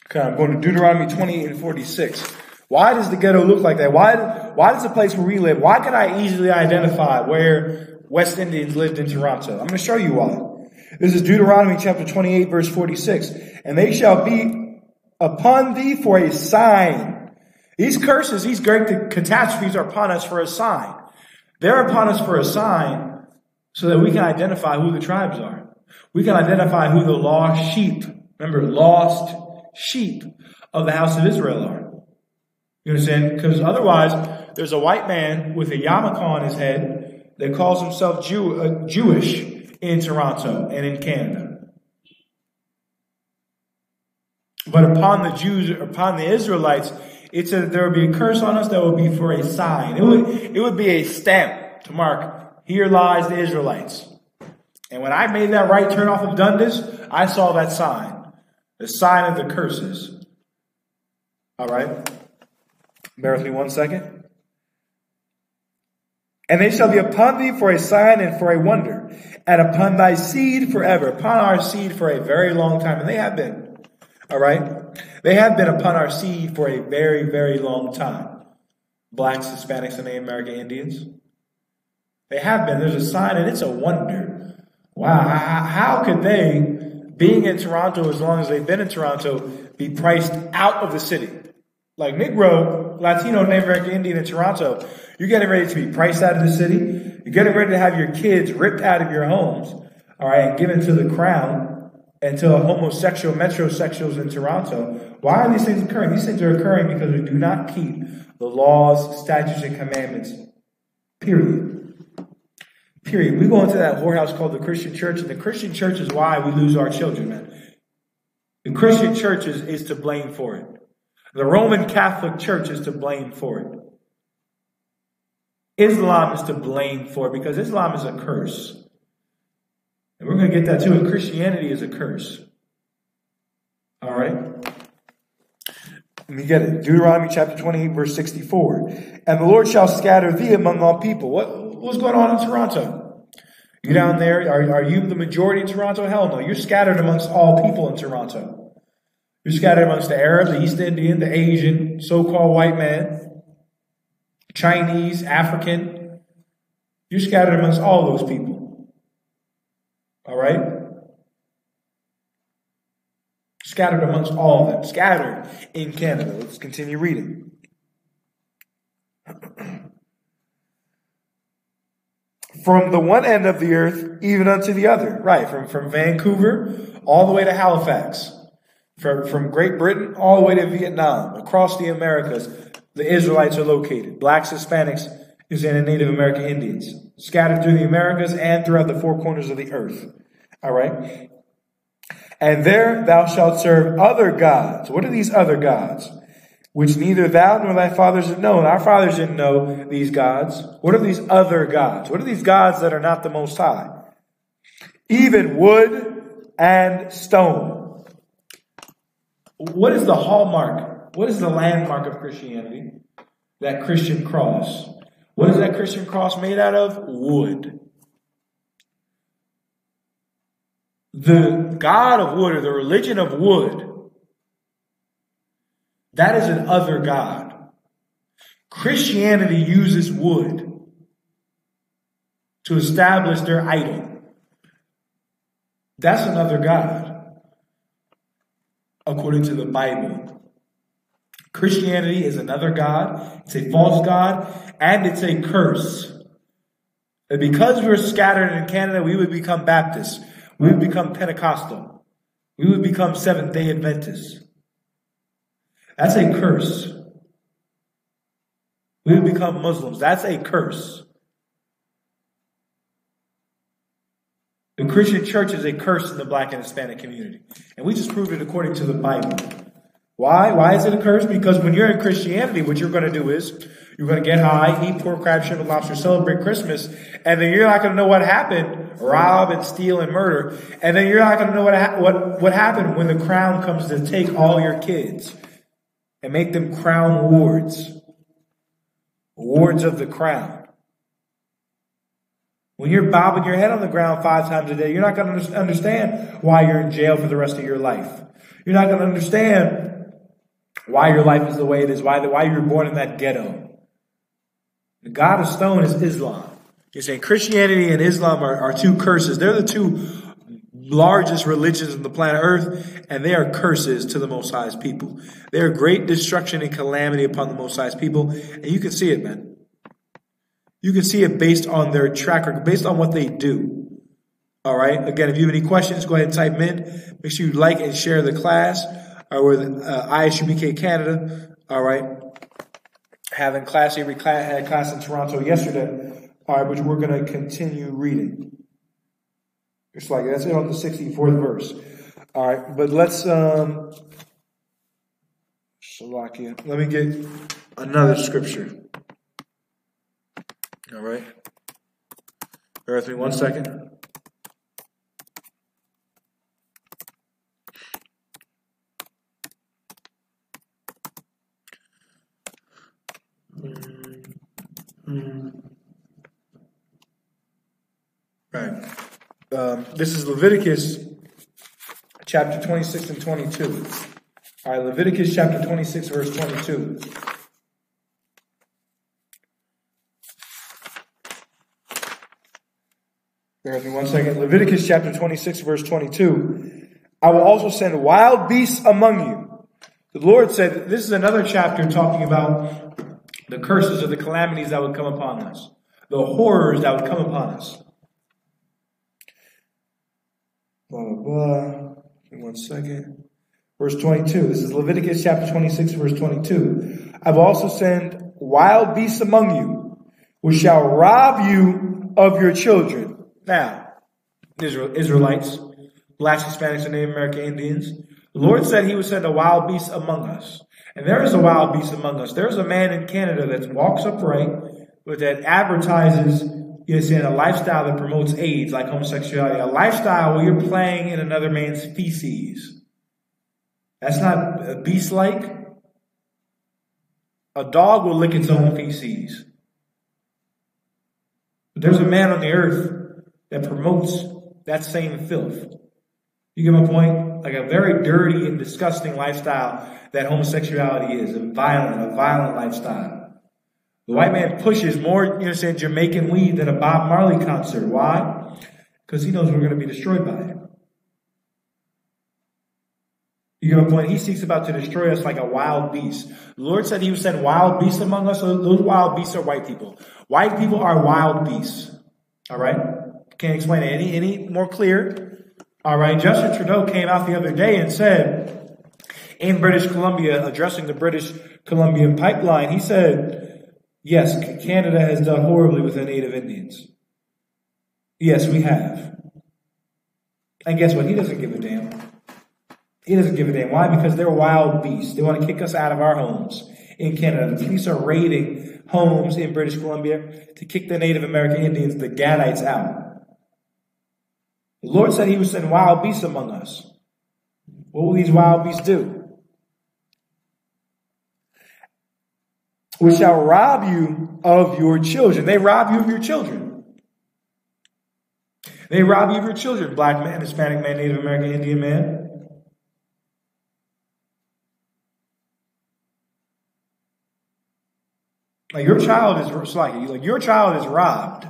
Okay, I'm going to Deuteronomy 28 and 46. Why does the ghetto look like that? Why does the place where we live, why can I easily identify where West Indians lived in Toronto? I'm going to show you why. This is Deuteronomy chapter 28, verse 46. And they shall be upon thee for a sign. These curses, these great catastrophes are upon us for a sign. They're upon us for a sign so that we can identify who the tribes are. We can identify who the lost sheep, remember, lost sheep of the house of Israel are. You understand? Because otherwise, there's a white man with a yarmulke on his head that calls himself Jewish in Toronto and in Canada. But upon the Jews, upon the Israelites, it said there would be a curse on us that would be for a sign. It would be a stamp to mark, here lies the Israelites. And when I made that right turn off of Dundas, I saw that sign. The sign of the curses. All right. Bear with me 1 second. And they shall be upon thee for a sign and for a wonder, and upon thy seed forever. Upon our seed for a very long time. And they have been. All right. They have been upon our seed for a very, very long time. Blacks, Hispanics, and Native American Indians. They have been. There's a sign and it's a wonder. Wow. How could they, being in Toronto as long as they've been in Toronto, be priced out of the city? Like Negro, Latino, Native American Indian in Toronto, you're getting ready to be priced out of the city. You're getting ready to have your kids ripped out of your homes, all right, and given to the crown and to homosexual metrosexuals in Toronto. Why are these things occurring? These things are occurring because we do not keep the laws, statutes, and commandments. Period. We go into that whorehouse called the Christian church, and the Christian church is why we lose our children, man. The Christian church is to blame for it. The Roman Catholic Church is to blame for it. Islam is to blame for it because Islam is a curse. And we're going to get that too. And Christianity is a curse. All right. Let me get it. Deuteronomy chapter 28, verse 64. And the Lord shall scatter thee among all people. What's going on in Toronto? You down there? Are you the majority in Toronto? Hell no. You're scattered amongst all people in Toronto. You're scattered amongst the Arab, the East Indian, the Asian, so-called white man, Chinese, African, You're scattered amongst all those people. All right? Scattered amongst all of them. Scattered in Canada. Let's continue reading. From the one end of the earth even unto the other. Right, from Vancouver all the way to Halifax. From Great Britain all the way to Vietnam. Across the Americas, the Israelites are located. Blacks, Hispanics, and Native American Indians. Scattered through the Americas and throughout the four corners of the earth. All right? And there thou shalt serve other gods. What are these other gods? Which neither thou nor thy fathers have known. Our fathers didn't know these gods. What are these other gods? What are these gods that are not the Most High? Even wood and stone. What is the hallmark? What is the landmark of Christianity? That Christian cross. What is that Christian cross made out of? Wood. The God of wood, or the religion of wood, that is an other God. Christianity uses wood to establish their idol. That's another God, according to the Bible. Christianity is another God. It's a false God, and it's a curse. And because we're scattered in Canada, we would become Baptists. We would become Pentecostal. We would become Seventh-day Adventists. That's a curse. We would become Muslims. That's a curse. The Christian church is a curse in the Black and Hispanic community. And we just proved it according to the Bible. Why? Why is it a curse? Because when you're in Christianity, what you're going to do is you're going to get high, eat pork, crab, shrimp, and lobster, celebrate Christmas, and then you're not going to know what happened, rob and steal and murder, and then you're not going to know what happened when the crown comes to take all your kids and make them crown wards of the crown. When you're bobbing your head on the ground 5 times a day, you're not going to understand why you're in jail for the rest of your life. You're not going to understand why your life is the way it is, why you were born in that ghetto. The God of stone is Islam. You're saying Christianity and Islam are two curses. They're the two largest religions on the planet Earth, and they are curses to the Most High's people. They are great destruction and calamity upon the Most High's people, and you can see it, man. You can see it based on their track record, based on what they do. All right? Again, if you have any questions, go ahead and type them in. Make sure you like and share the class. With ISUPK Canada. All right? Having class here. We had class in Toronto yesterday. All right, which we're going to continue reading. It's like, that's it on the 64th verse. All right, but let's, Shalakia. Let me get another scripture. All right. Bear with me 1 second. Right. This is Leviticus chapter 26 and 22. All right, Leviticus chapter 26, verse 22. Bear with me 1 second. Leviticus chapter 26, verse 22. I will also send wild beasts among you. The Lord said, this is another chapter talking about the curses or the calamities that would come upon us. The horrors that would come upon us. Blah, blah, blah. Give me 1 second. Verse 22. This is Leviticus chapter 26, verse 22. I will also send wild beasts among you, which shall rob you of your children. Now, Israelites, Blacks, Hispanics, and Native American Indians, the Lord said he would send a wild beast among us. And there is a wild beast among us. There's a man in Canada that walks upright, but that advertises, a lifestyle that promotes AIDS, like homosexuality. A lifestyle where you're playing in another man's feces. That's not beast-like. A dog will lick its own feces. But there's a man on the earth that promotes that same filth. You get my point? Like a very dirty and disgusting lifestyle that homosexuality is. A violent lifestyle. The white man pushes more, you know what I'm saying, Jamaican weed than a Bob Marley concert. Why? Because he knows we're going to be destroyed by it. You get my point? He seeks about to destroy us like a wild beast. The Lord said he would send wild beasts among us. So those wild beasts are white people. White people are wild beasts. All right? Can't explain it any more clear. All right? Justin Trudeau came out the other day and said, in British Columbia, addressing the British Columbian pipeline, he said, yes, Canada has done horribly with the Native Indians. Yes, we have. And guess what? He doesn't give a damn. He doesn't give a damn. Why? Because they're wild beasts. They want to kick us out of our homes in Canada. The police are raiding homes in British Columbia to kick the Native American Indians, the Gadites, out. The Lord said he would send wild beasts among us. What will these wild beasts do? We shall rob you of your children. They rob you of your children. They rob you of your children, black man, Hispanic man, Native American, Indian man. Like your child is like your child is robbed.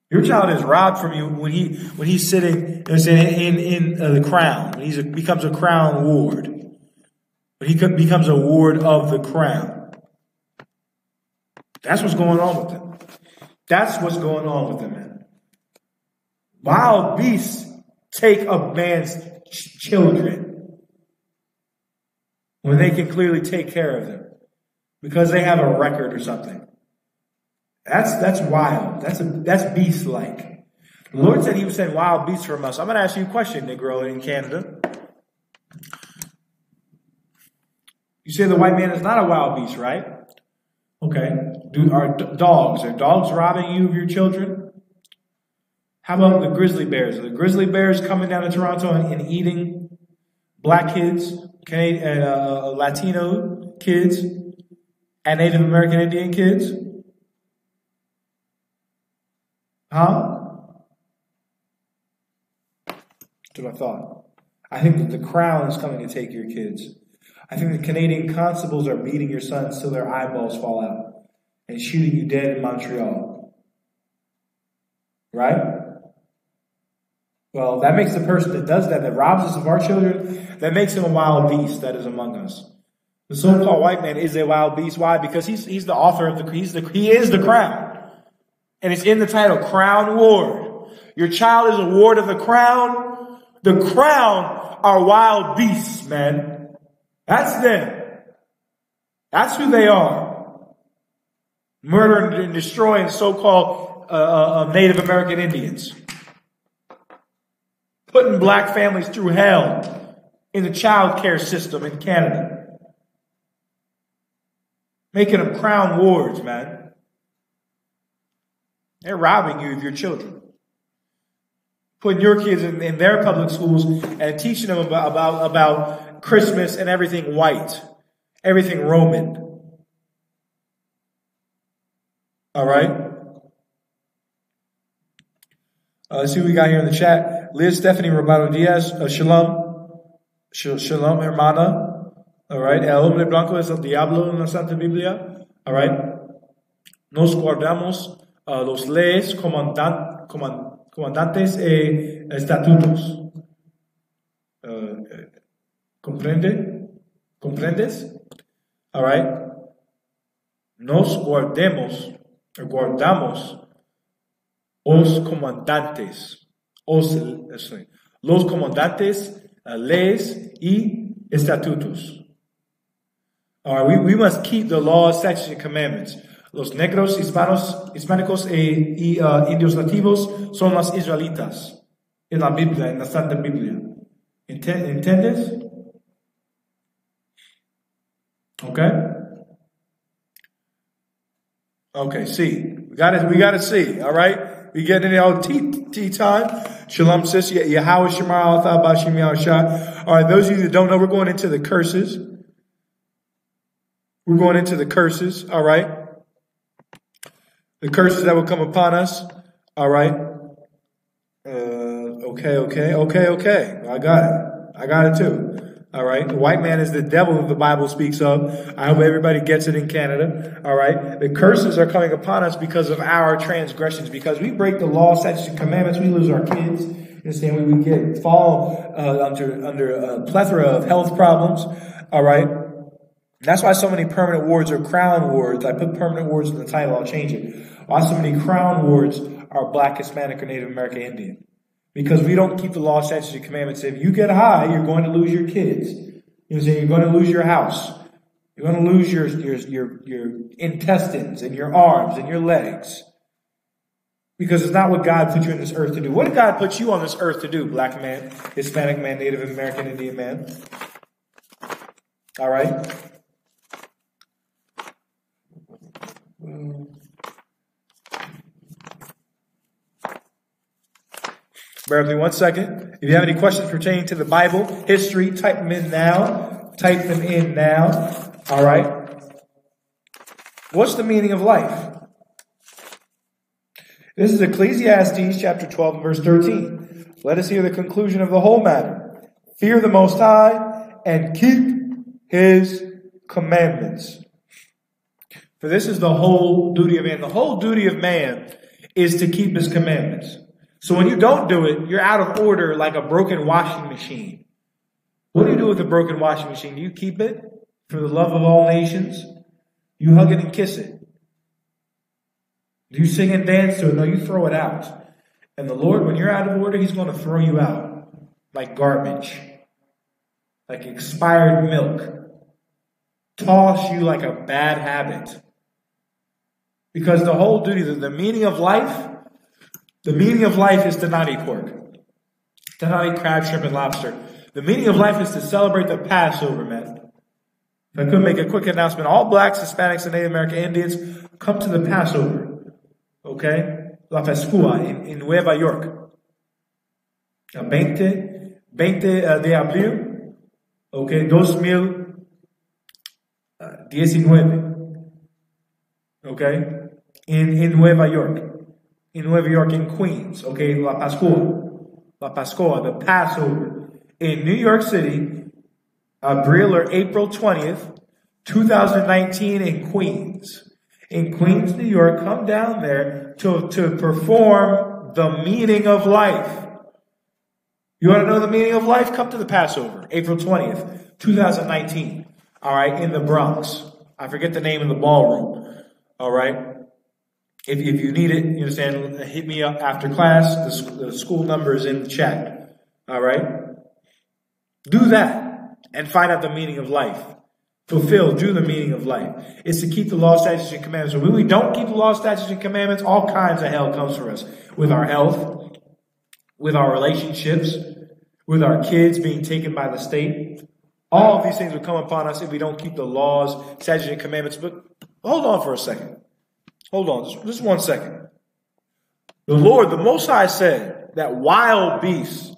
Your child is robbed from you when he's sitting in the crown. When he becomes a crown ward. When he becomes a ward of the crown. That's what's going on with them. That's what's going on with them, man. Wild beasts take a man's children when they can clearly take care of them. Because they have a record or something. That's wild. That's beast-like. The Lord said he would send wild beasts from us. I'm going to ask you a question, Negro in Canada. You say the white man is not a wild beast, right? Okay. Are dogs robbing you of your children? How about the grizzly bears? Are the grizzly bears coming down to Toronto and eating black kids, Latino kids, and Native American Indian kids? Huh? That's what I thought. I think that the crown is coming to take your kids. I think the Canadian constables are beating your sons till their eyeballs fall out and shooting you dead in Montreal. Right? Well, that makes the person that does that robs us of our children, that makes him a wild beast that is among us. The so-called white man is a wild beast. Why? Because he's the author of he is the crown. And it's in the title, Crown Ward. Your child is a ward of the crown. The crown are wild beasts, man. That's them. That's who they are. Murdering and destroying so-called Native American Indians. Putting black families through hell in the child care system in Canada. Making them crown wards, man. They're robbing you of your children. Putting your kids in their public schools and teaching them about Christmas and everything white. Everything Roman. All right? Let's see what we got here in the chat. Liz Stephanie Romano Diaz. Shalom. Shalom, hermana. All right. El hombre blanco es el diablo en la Santa Biblia. All right. Nos guardamos los leyes, comandantes e estatutos. ¿Comprendes? All right. Nos guardamos los comandantes, leyes y estatutos. All right, we must keep the laws, statutes, and commandments. Los negros, hispánicos y indios nativos son los israelitas en la Biblia, en la Santa Biblia. ¿Entiendes? Okay, see. We gotta see, all right? We get in the tea time. Shalom, sis. Yahweh Shema Al Bashim Yahshua. All right, those of you that don't know, we're going into the curses. We're going into the curses, all right? The curses that will come upon us, all right? Okay. I got it too. All right. The white man is the devil that the Bible speaks of. I hope everybody gets it in Canada. All right. The curses are coming upon us because of our transgressions. Because we break the law, statutes, and commandments, we lose our kids. You understand? We fall under a plethora of health problems. All right. That's why so many permanent wards are crown wards. I put permanent wards in the title. I'll change it. Why so many crown wards are Black, Hispanic, or Native American Indian? Because we don't keep the law, statutes, and commandments. If you get high, you're going to lose your kids. You know, you're going to lose your house. You're going to lose your intestines and your arms and your legs. Because it's not what God put you on this earth to do. What did God put you on this earth to do? Black man, Hispanic man, Native American, Indian man. All right. Bear with me 1 second. If you have any questions pertaining to the Bible, history, type them in now. Type them in now. All right. What's the meaning of life? This is Ecclesiastes chapter 12 and verse 13. Let us hear the conclusion of the whole matter. Fear the Most High and keep His commandments. For this is the whole duty of man. The whole duty of man is to keep His commandments. So when you don't do it, you're out of order like a broken washing machine. What do you do with a broken washing machine? Do you keep it for the love of all nations? You hug it and kiss it. Do you sing and dance to it? No, you throw it out. And the Lord, when you're out of order, He's going to throw you out like garbage, like expired milk, toss you like a bad habit. Because the whole duty, the meaning of life, the meaning of life is to not eat pork, to not eat crab, shrimp, and lobster. The meaning of life is to celebrate the Passover, man. If I could make a quick announcement, all Blacks, Hispanics, and Native American Indians, come to the Passover. Okay? La Pascua in Nueva York. 20 de abril. Okay? 2019. Okay? In Nueva York. In Nueva York, in Queens, okay, La Pascua, the Passover, in New York City, April 20th, 2019 in Queens. In Queens, New York, come down there to perform the meaning of life. You want to know the meaning of life? Come to the Passover, April 20th, 2019, all right, in the Bronx. I forget the name of the ballroom, all right. If you need it, you understand, hit me up after class. The school number is in the chat. All right? Do that and find out the meaning of life. Do the meaning of life. It's to keep the law, statutes, and commandments. So when we don't keep the law, statutes, and commandments, all kinds of hell comes for us. With our health, with our relationships, with our kids being taken by the state. All of these things will come upon us if we don't keep the laws, statutes, and commandments. But hold on for a second. Hold on, just 1 second. The Lord, the Most High, said that wild beasts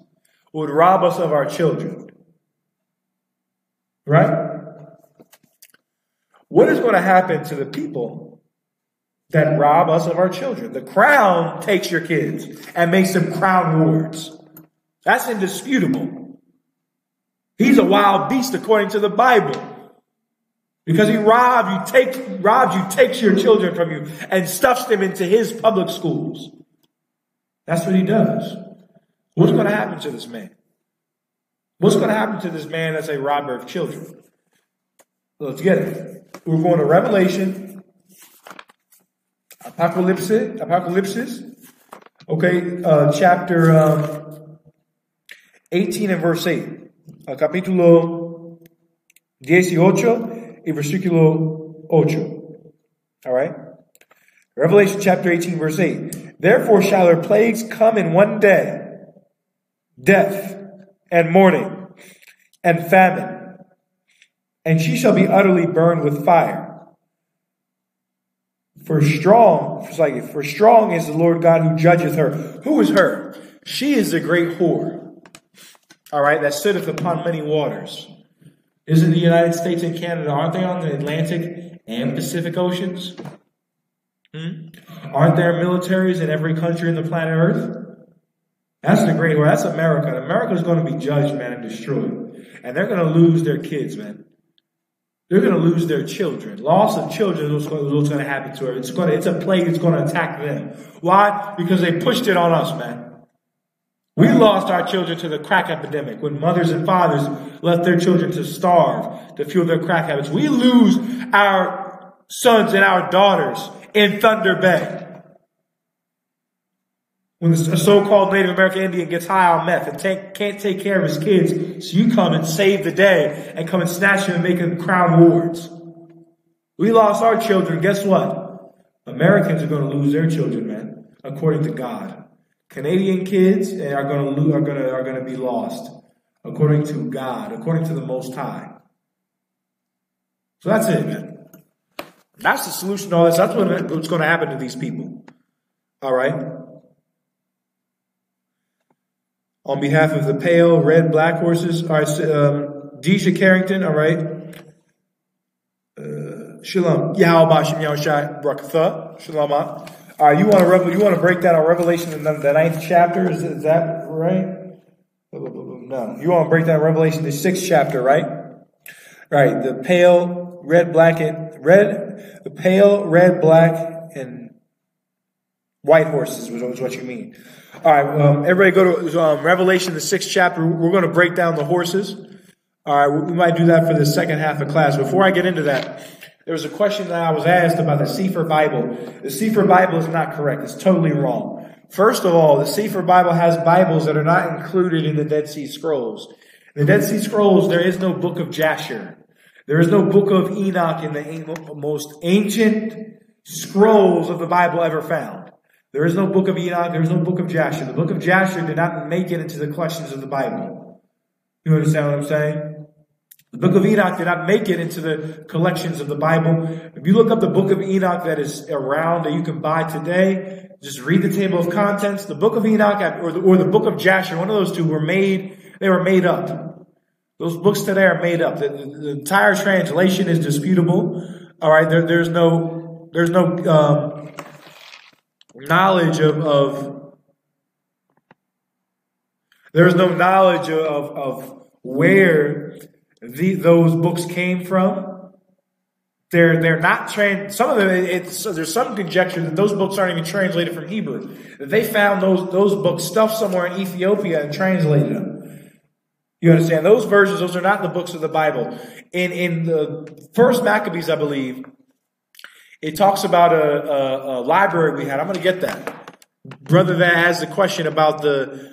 would rob us of our children. Right? What is going to happen to the people that rob us of our children? The crown takes your kids and makes them crown wards. That's indisputable. He's a wild beast according to the Bible. Because he takes your children from you and stuffs them into his public schools. That's what he does. What's going to happen to this man? What's going to happen to this man that's a robber of children? So let's get it. We're going to Revelation, Apocalypse. Okay, chapter 18 and verse 8. Capítulo 18. Versículo 8. All right. Revelation chapter 18 verse 8. Therefore shall her plagues come in one day. Death and mourning and famine. And she shall be utterly burned with fire. For strong is the Lord God who judgeth her. Who is her? She is the great whore. All right. That sitteth upon many waters. Isn't the United States and Canada, aren't they on the Atlantic and Pacific Oceans? Aren't there militaries in every country in the planet Earth? That's the great whore. That's America. And America is going to be judged, man, and destroyed. and they're going to lose their kids, man. They're going to lose their children. Loss of children is what's going to happen to her. It's a plague that's going to attack them. Why? Because they pushed it on us, man. We lost our children to the crack epidemic when mothers and fathers left their children to starve to fuel their crack habits. We lose our sons and our daughters in Thunder Bay. When a so-called Native American Indian gets high on meth and can't take care of his kids, so you come and save the day and come and snatch him and make him crown wards. We lost our children. Guess what? Americans are going to lose their children, man, according to God. Canadian kids are going to be lost according to God, according to the Most High. So that's it, man. That's the solution to all this. That's what's going to happen to these people. All right. On behalf of the pale, red, black horses, all right, Deisha Carrington, all right. Shalom. Yahweh Yahushai Brakatha. Shalom. All right, you want to break that on Revelation in the 9th chapter? Is that right? No. You want to break that on Revelation the 6th chapter, right? Right. The pale, red, black, and white horses was what you mean. All right, everybody go to Revelation, the 6th chapter. We're going to break down the horses. All right, we might do that for the second half of class. Before I get into that, there was a question that I was asked about the Sefer Bible. The Sefer Bible is not correct. It's totally wrong. First of all, the Sefer Bible has Bibles that are not included in the Dead Sea Scrolls. In the Dead Sea Scrolls, there is no book of Jasher. There is no book of Enoch in the most ancient scrolls of the Bible ever found. There is no book of Enoch. There is no book of Jasher. The book of Jasher did not make it into the collections of the Bible. You understand what I'm saying? The book of Enoch did not make it into the collections of the Bible. If you look up the book of Enoch that is around that you can buy today, just read the table of contents. The book of Enoch or the book of Jasher, one of those two were made up. Those books today are made up. The entire translation is disputable. All right, there's no knowledge of where those books came from. They're not some of them. There's some conjecture that those books aren't even translated from Hebrew. That they found those books stuffed somewhere in Ethiopia and translated them. You understand? Those versions, those are not the books of the Bible. In the first Maccabees, I believe, it talks about a library we had. I'm going to get that. Brother that has a question about the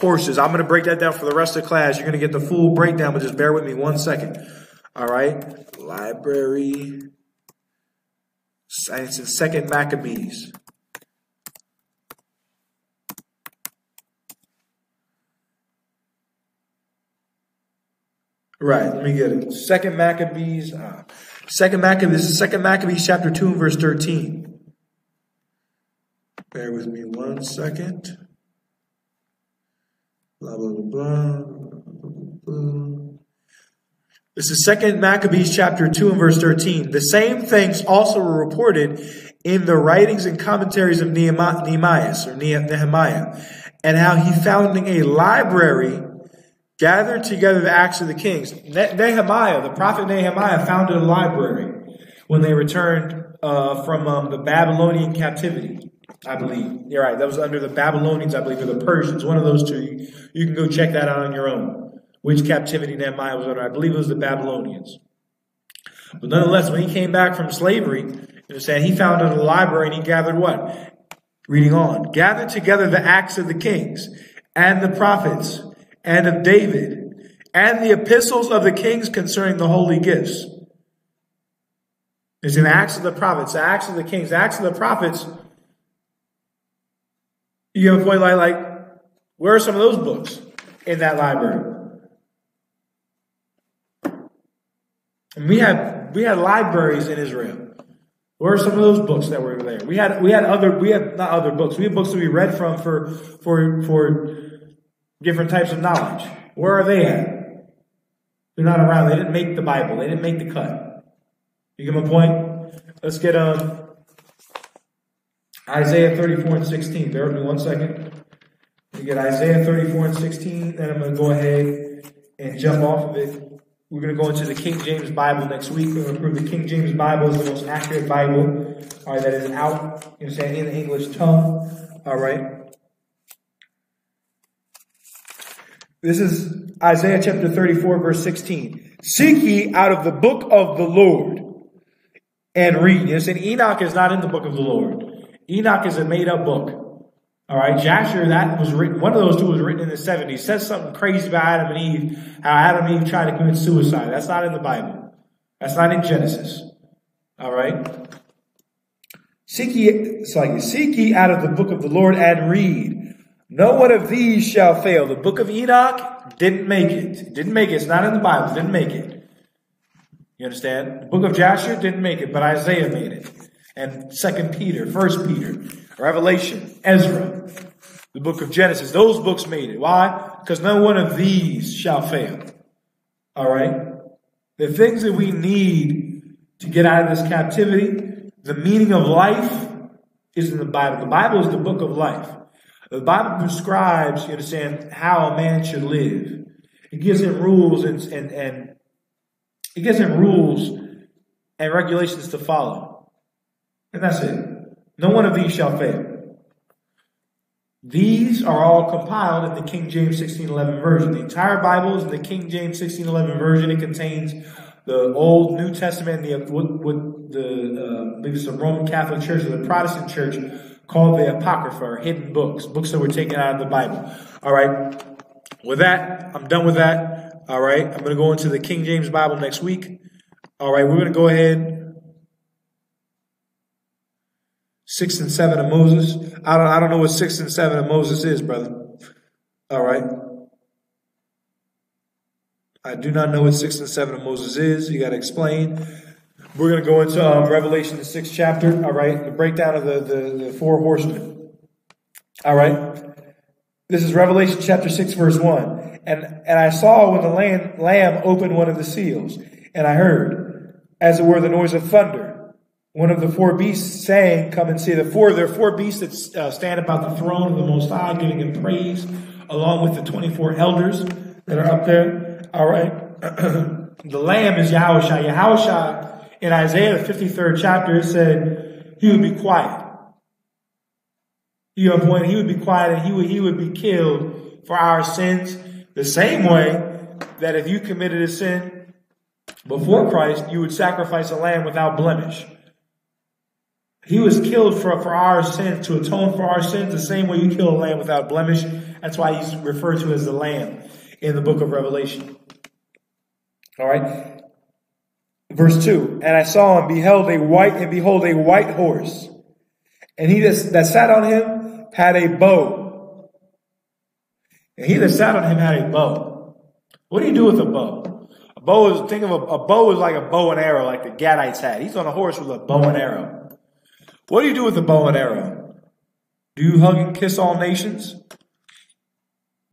horses. I'm going to break that down for the rest of the class. You're going to get the full breakdown, but just bear with me 1 second. All right. Library. It's in 2nd Maccabees. Right. Let me get it. 2nd Maccabees. This is 2nd Maccabees chapter 2 and verse 13. Bear with me 1 second. Blah, blah, blah, blah. This is 2nd Maccabees chapter 2 and verse 13. The same things also were reported in the writings and commentaries of Nehemiah, and how he founding a library gathered together the Acts of the Kings. Nehemiah, the prophet Nehemiah, founded a library when they returned from the Babylonian captivity, I believe. You're right. That was under the Babylonians, I believe, or the Persians. One of those two. You can go check that out on your own. Which captivity Nehemiah was under. I believe it was the Babylonians. But nonetheless, when he came back from slavery, he founded a library and he gathered what? Reading on. Gathered together the Acts of the Kings and the prophets and of David, and the epistles of the kings concerning the holy gifts. It's in the Acts of the prophets, the Acts of the kings, the Acts of the prophets. You have a point like where are some of those books in that library? And we had libraries in Israel. Where are some of those books that were there? We had not other books. We had books that we read from for different types of knowledge. Where are they at? They're not around. They didn't make the Bible. They didn't make the cut. You get my point? Let's get Isaiah 34 and 16. Bear with me 1 second. We get Isaiah 34 and 16, and I'm going to go ahead and jump off of it. We're going to go into the King James Bible next week. We're going to prove the King James Bible is the most accurate Bible, all right, that is out, in the English tongue, all right. This is Isaiah chapter 34, verse 16. Seek ye out of the book of the Lord and read. Enoch is not in the book of the Lord. Enoch is a made-up book. All right, Jasher, that was written, one of those two was written in the 70s. It says something crazy about Adam and Eve, how Adam and Eve tried to commit suicide. That's not in the Bible. That's not in Genesis. All right. Seek ye out of the book of the Lord and read. No one of these shall fail. The book of Enoch didn't make it. Didn't make it. It's not in the Bible. Didn't make it. You understand? The book of Jasher didn't make it, but Isaiah made it. And 2 Peter, 1 Peter, Revelation, Ezra, the book of Genesis. Those books made it. Why? Because no one of these shall fail. All right? The things that we need to get out of this captivity, the meaning of life is in the Bible. The Bible is the book of life. The Bible prescribes, you understand, how a man should live. It gives him rules and it gives him rules and regulations to follow. And that's it. No one of these shall fail. These are all compiled in the King James 1611 version. The entire Bible is in the King James 1611 version. It contains the Old New Testament, what the Roman Catholic Church or the Protestant Church called the Apocrypha, or hidden books, books that were taken out of the Bible. All right. With that, I'm done with that. All right. I'm going to go into the King James Bible next week. All right. We're going to go ahead. 6 and 7 of Moses. I don't know what 6 and 7 of Moses is, brother. All right. I do not know what 6 and 7 of Moses is. You got to explain. We're going to go into Revelation, the 6th chapter. All right. The breakdown of the four horsemen. All right. This is Revelation chapter 6, verse 1. And I saw when the Lamb opened one of the seals, and I heard, as it were, the noise of thunder. One of the four beasts saying, come and see. There are four beasts that stand about the throne of the Most High, giving him praise, along with the 24 elders that are up there. All right. The Lamb is Yahushua. Yahushua, in Isaiah, the 53rd chapter, it said he would be quiet. He would be quiet and he would be killed for our sins. The same way that if you committed a sin before Christ, you would sacrifice a lamb without blemish. He was killed for our sins, to atone for our sins, the same way you kill a lamb without blemish. That's why he's referred to as the Lamb in the book of Revelation. All right. Verse 2. And I saw and behold a white horse. And he that sat on him had a bow. And he that sat on him had a bow. What do you do with a bow? A bow is like a bow and arrow, like the Gadites had. He's on a horse with a bow and arrow. What do you do with a bow and arrow? Do you hug and kiss all nations?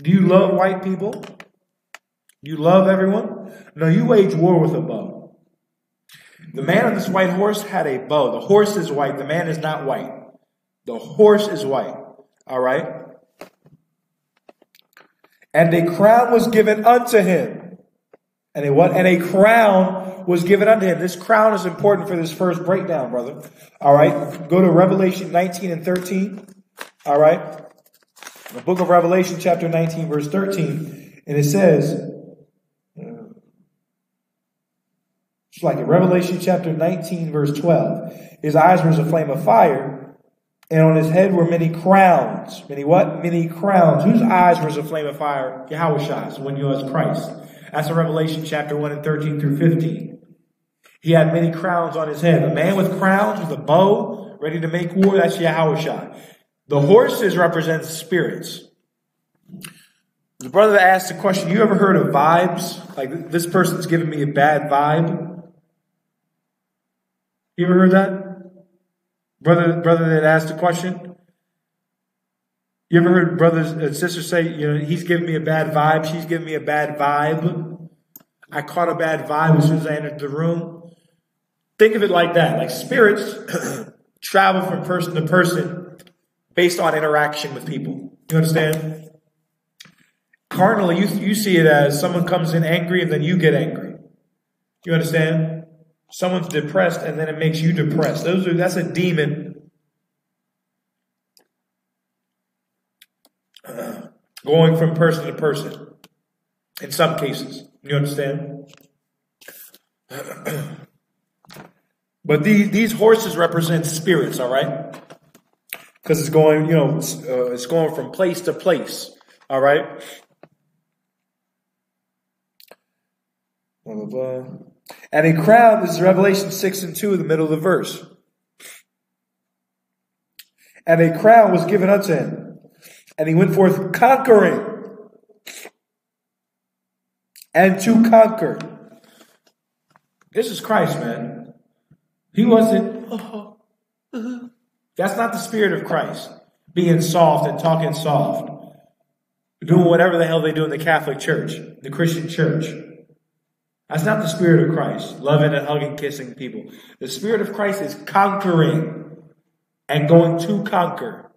Do you love white people? Do you love everyone? No, you wage war with a bow. The man on this white horse had a bow. The horse is white. The man is not white. The horse is white. All right? And a crown was given unto him. And a crown was given unto him. This crown is important for this first breakdown, brother. All right. Go to Revelation 19 and 13. All right. The book of Revelation, chapter 19, verse 13. And it says, it's like in Revelation chapter 19, verse 12. His eyes were as a flame of fire, and on his head were many crowns. Many what? Many crowns. Whose eyes were as a flame of fire? Yahushua's, when you was Christ. That's in Revelation chapter 1 and 13 through 15. He had many crowns on his head. A man with crowns, with a bow, ready to make war, that's Yahushua. The horses represent spirits. The brother that asked the question, you ever heard of vibes? Like, this person's giving me a bad vibe. You ever heard that? Brother that asked the question? You ever heard brothers and sisters say, he's giving me a bad vibe, she's giving me a bad vibe? I caught a bad vibe as soon as I entered the room. Think of it like that. Like spirits travel from person to person based on interaction with people. You understand? Carnally, you see it as someone comes in angry and then you get angry. You understand? Someone's depressed and then it makes you depressed. That's a demon going from person to person. In some cases. You understand? But these horses represent spirits, all right? Because it's going, it's going from place to place, all right? Blah, blah, blah. And a crown, this is Revelation 6:2, the middle of the verse. And a crown was given unto him, and he went forth conquering, and to conquer. This is Christ, man. He wasn't, that's not the spirit of Christ. Being soft and talking soft. Doing whatever the hell they do in the Catholic Church, the Christian Church. That's not the spirit of Christ. Loving and hugging, kissing people. The spirit of Christ is conquering and going to conquer.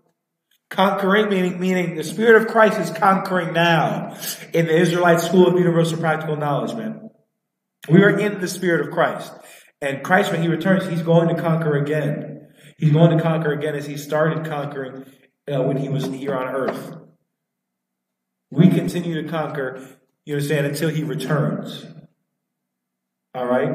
Conquering meaning the spirit of Christ is conquering now in the Israelite School of Universal Practical Knowledge, man. We are in the spirit of Christ. And Christ, when he returns, he's going to conquer again. He's going to conquer again as he started conquering when he was here on earth. We continue to conquer, you understand, until he returns. All right?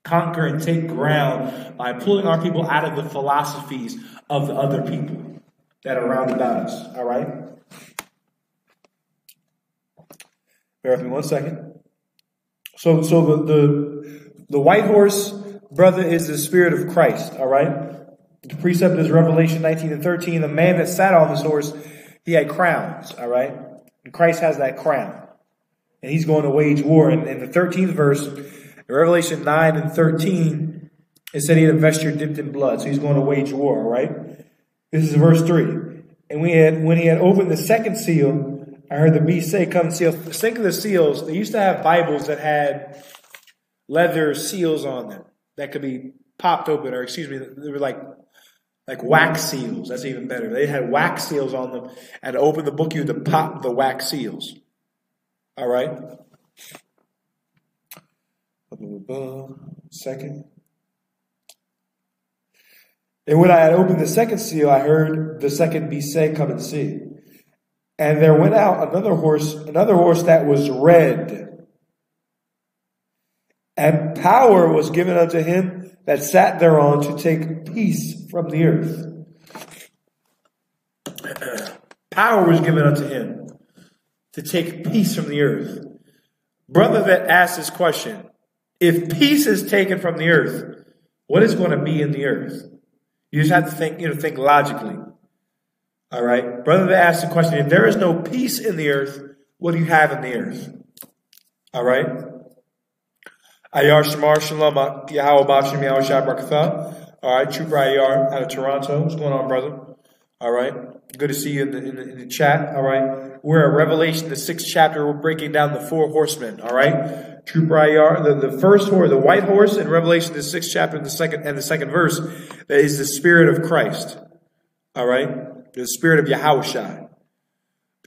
Conquer and take ground by pulling our people out of the philosophies of the other people that are around about us. All right? Bear with me 1 second. So the white horse, brother, is the spirit of Christ. All right? The precept is Revelation 19:13. The man that sat on this horse, he had crowns. All right? And Christ has that crown. And he's going to wage war. And in the 13th verse, in Revelation 9:13, it said he had a vesture dipped in blood. So he's going to wage war, all right? This is verse 3. And when he had opened the second seal, I heard the beast say, come seal. Think of the seals. They used to have Bibles that had leather seals on them that could be popped open, or excuse me, they were like wax seals. That's even better. They had wax seals on them, and to open the book, you had to pop the wax seals. All right? Second. And when I had opened the second seal, I heard the second beast say, come and see. And there went out another horse that was red. And power was given unto him that sat thereon to take peace from the earth. Power was given unto him to take peace from the earth. Brother that asked this question, if peace is taken from the earth, what is going to be in the earth? You just have to think logically. All right. Brother that asked the question, if there is no peace in the earth, what do you have in the earth? All right. Ayar Shamar Shalom Yahweh Bashim Yahweh Shabrakatha. All right. Trooper Ayar out of Toronto. What's going on, brother? All right. Good to see you in the chat. All right. We're at Revelation, the 6th chapter. We're breaking down the 4 horsemen. All right. Trooper Ayar, the first horse, the white horse in Revelation, the 6th chapter, the second verse, that is the spirit of Christ. All right. The spirit of Yahushua.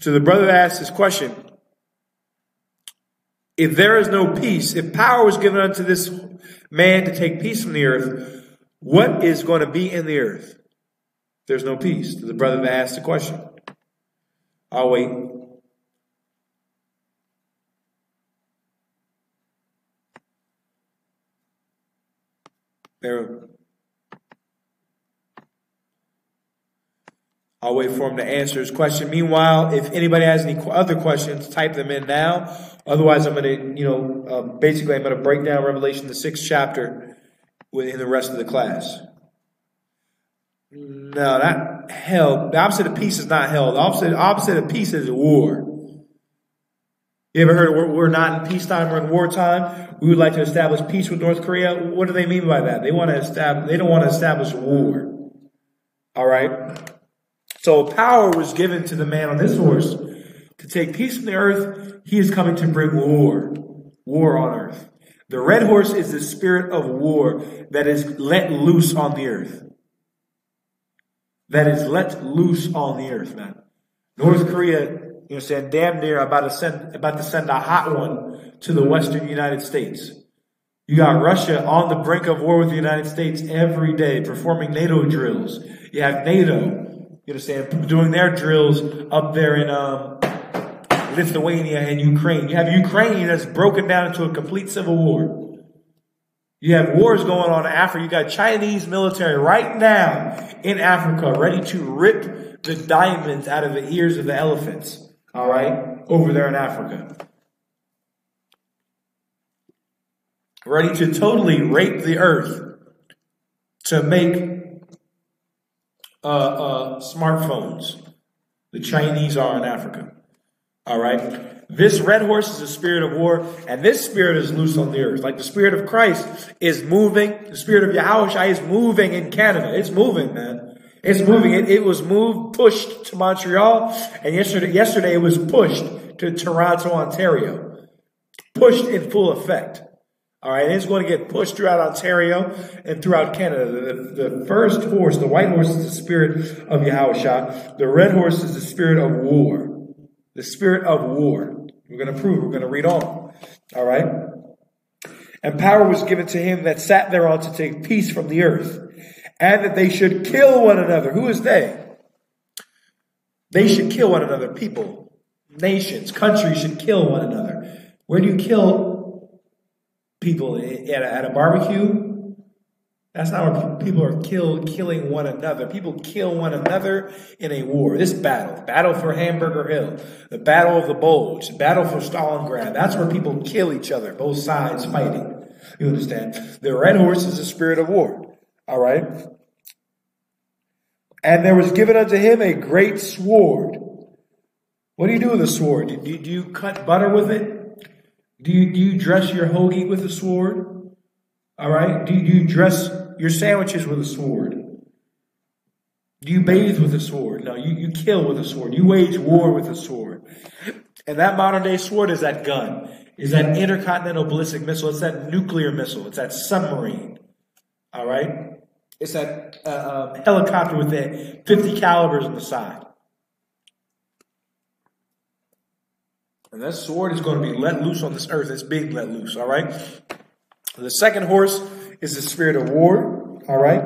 So the brother asked this question, if there is no peace, if power was given unto this man to take peace from the earth, what is going to be in the earth? There's no peace. The brother that asked the question. I'll wait. I'll wait for him to answer his question. Meanwhile, if anybody has any other questions, type them in now. Otherwise, I'm going to, basically, I'm going to break down Revelation, the 6th chapter, in the rest of the class. No, not hell. The opposite of peace is not hell. The opposite of peace is war. You ever heard we're not in peacetime, we're in wartime? We would like to establish peace with North Korea. What do they mean by that? They don't want to establish war. All right? So power was given to the man on this horse to take peace from the earth. He is coming to bring war. War on earth. The red horse is the spirit of war that is let loose on the earth. That is let loose on the earth, man. North Korea You know what I'm saying? Damn near about to send a hot one to the Western United States. You got Russia on the brink of war with the United States every day, performing NATO drills. You have NATO, you understand, doing their drills up there in Lithuania and Ukraine. You have Ukraine that's broken down into a complete civil war. You have wars going on in Africa. You got Chinese military right now in Africa ready to rip the diamonds out of the ears of the elephants. All right? Over there in Africa. Ready to totally rape the earth to make smartphones. The Chinese are in Africa. All right. This red horse is a spirit of war, and this spirit is loose on the earth. Like the spirit of Christ is moving. The spirit of Yahushua is moving in Canada. It's moving, man. It's moving. It was moved, pushed to Montreal, and yesterday it was pushed to Toronto, Ontario. Pushed in full effect. All right, it's going to get pushed throughout Ontario and throughout Canada. The first horse, the white horse, is the spirit of Yahushua. The red horse is the spirit of war. The spirit of war. We're going to prove. We're going to read on. All right. And power was given to him that sat thereon to take peace from the earth, and that they should kill one another. Who is they? They should kill one another. People, nations, countries should kill one another. Where do you kill people? At a barbecue? That's not where people are killing one another. People kill one another in a war. This battle for Hamburger Hill, the battle of the Bulge, the battle for Stalingrad. That's where people kill each other, both sides fighting. You understand? The red horse is the spirit of war. All right? And there was given unto him a great sword. What do you do with a sword? Do you cut butter with it? Do you dress your hoagie with a sword? All right? Do you dress your sandwiches with a sword? Do you bathe with a sword? No, you kill with a sword. You wage war with a sword. And that modern day sword is that gun. Is that intercontinental ballistic missile. It's that nuclear missile. It's that submarine. All right? It's that helicopter with the 50 calibers on the side. And that sword is going to be let loose on this earth. It's being let loose, all right? The second horse is the spirit of war, all right?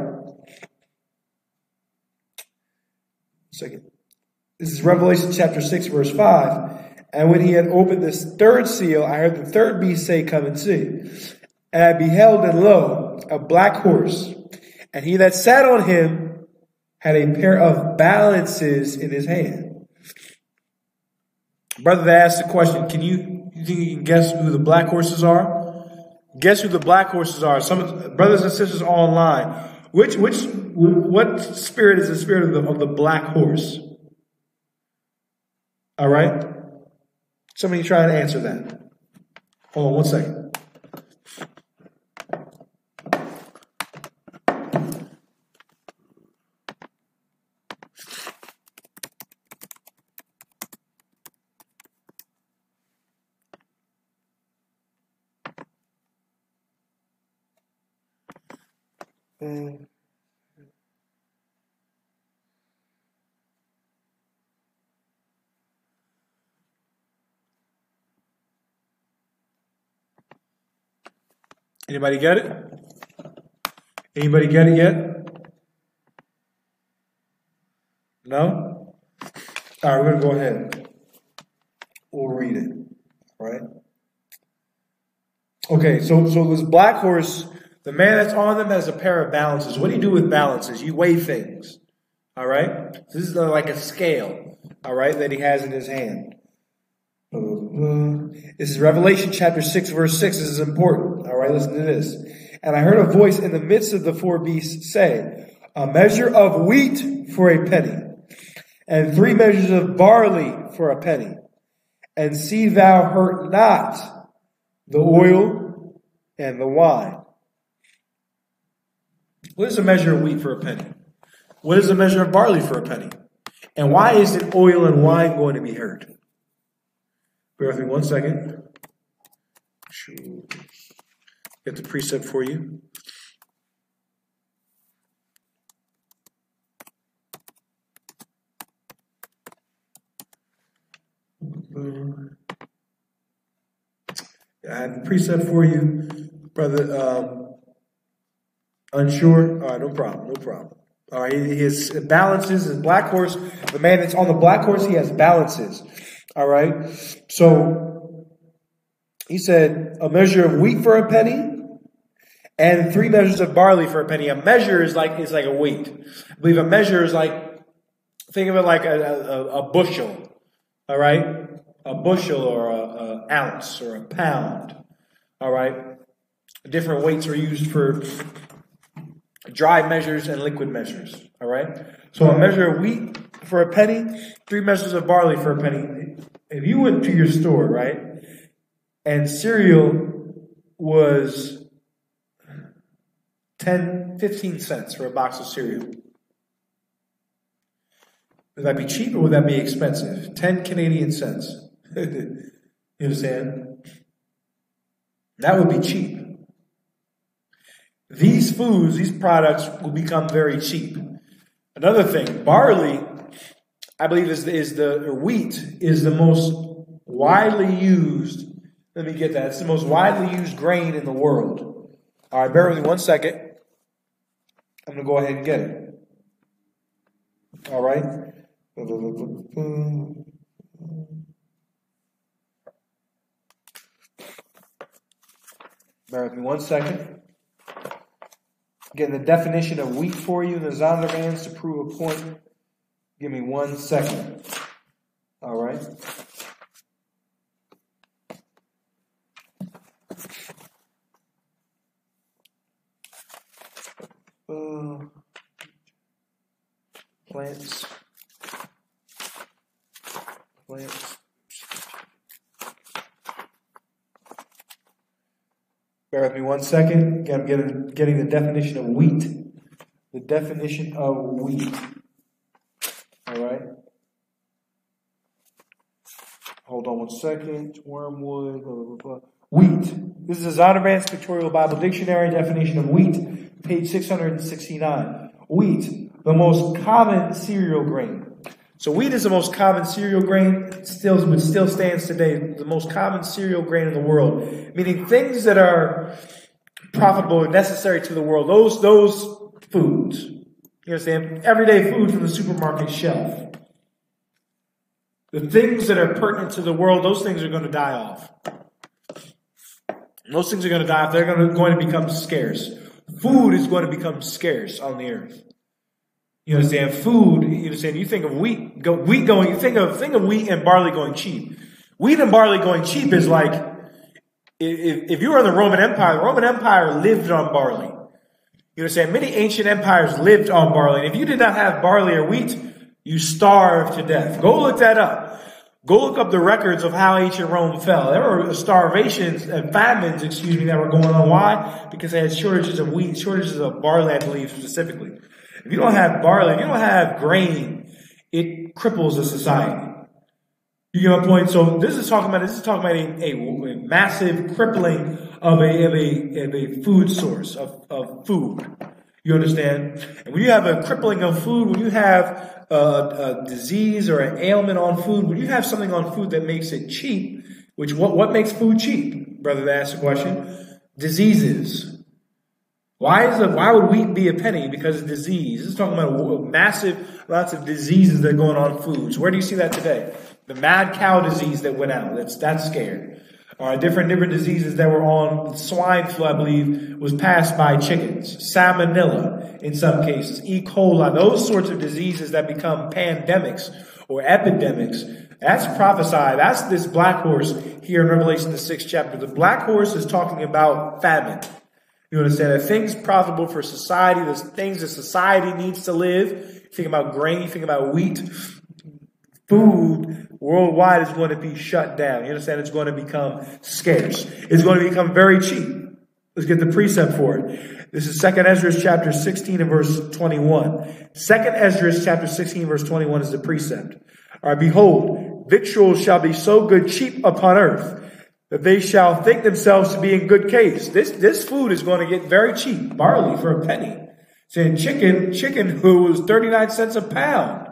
Second. This is Revelation chapter 6, verse 5. And when he had opened this third seal, I heard the third beast say, come and see. And I beheld, and lo, a black horse. And he that sat on him had a pair of balances in his hand. Brother that asked the question, you think you can guess who the black horses are? Guess who the black horses are? Some brothers and sisters online. What spirit is the spirit of the black horse? All right? Somebody try and answer that. Hold on one second. Anybody get it? Anybody get it yet? No? All right, we're going to go ahead. We'll read it. All right? Okay, so this black horse, the man that's on them has a pair of balances. What do you do with balances? You weigh things. All right? This is like a scale, all right, that he has in his hand. This is Revelation chapter 6, verse 6. This is important. All right, listen to this. And I heard a voice in the midst of the four beasts say, a measure of wheat for a penny, and 3 measures of barley for a penny. And see thou hurt not the oil and the wine. What is a measure of wheat for a penny? What is a measure of barley for a penny? And why isn't oil and wine going to be hurt? Bear with me 1 second. Get the precept for you. I have a precept for you, brother. Unsure? All right, no problem, no problem. All right, his balances, his black horse, the man that's on the black horse, he has balances. All right, so he said a measure of wheat for a penny and 3 measures of barley for a penny. A measure is like a weight. I believe a measure is like, think of it like a bushel. All right, a bushel or a ounce or a pound. All right, different weights are used for dry measures and liquid measures. All right. So a measure of wheat for a penny, 3 measures of barley for a penny. If you went to your store, right, and cereal was 15 cents for a box of cereal, would that be cheap or would that be expensive? 10 Canadian cents. You understand? That would be cheap. These foods, these products will become very cheap. Another thing, barley, I believe wheat is the most widely used. Let me get that. It's the most widely used grain in the world. All right, bear with me 1 second. I'm going to go ahead and get it. All right. Bear with me 1 second. Getting the definition of wheat for you in the Zondervan's to prove a point. Give me 1 second. All right. Plants. Bear with me 1 second. I'm getting the definition of wheat. The definition of wheat. All right. Hold on 1 second. Wormwood. Blah, blah, blah. Wheat. This is a Zondervan's Pictorial Bible Dictionary definition of wheat, page 669. Wheat, the most common cereal grain. So wheat is the most common cereal grain. It still stands today. The most common cereal grain in the world. Meaning things that are profitable and necessary to the world. Those foods. You understand? Everyday food from the supermarket shelf. The things that are pertinent to the world, those things are going to die off. Those things are going to die off. They're going to become scarce. Food is going to become scarce on the earth. You understand? Food, you understand? You think of wheat going, you think of wheat and barley going cheap. Wheat and barley going cheap is like, if you were in the Roman Empire lived on barley. You understand? Many ancient empires lived on barley. And if you did not have barley or wheat, you starved to death. Go look that up. Go look up the records of how ancient Rome fell. There were starvations and famines, that were going on. Why? Because they had shortages of wheat, shortages of barley, I believe, specifically. If you don't have barley, if you don't have grain, it cripples a society. You get my point? So this is talking about a massive crippling of a food source, of food. You understand? And when you have a crippling of food, when you have a disease or an ailment on food, when you have something on food that makes it cheap, what makes food cheap? Brother, that asked the question. Diseases. Why would wheat be a penny? Because of disease. This is talking about lots of diseases that are going on in foods. Where do you see that today? The mad cow disease that went out. That's scared. All right, different diseases that were on swine flu, I believe, was passed by chickens. Salmonella, in some cases. E. coli. Those sorts of diseases that become pandemics or epidemics. That's prophesied. That's this black horse here in Revelation, the 6th chapter. The black horse is talking about famine. You understand that things profitable for society, the things that society needs to live. You think about grain, you think about wheat. Food worldwide is going to be shut down. You understand? It's going to become scarce. It's going to become very cheap. Let's get the precept for it. This is 2nd Ezra chapter 16 and verse 21. 2nd Ezra chapter 16 verse 21 is the precept. All right, behold, victuals shall be so good cheap upon earth, that they shall think themselves to be in good case. This food is going to get very cheap. Barley for a penny. Saying chicken who was 39 cents a pound.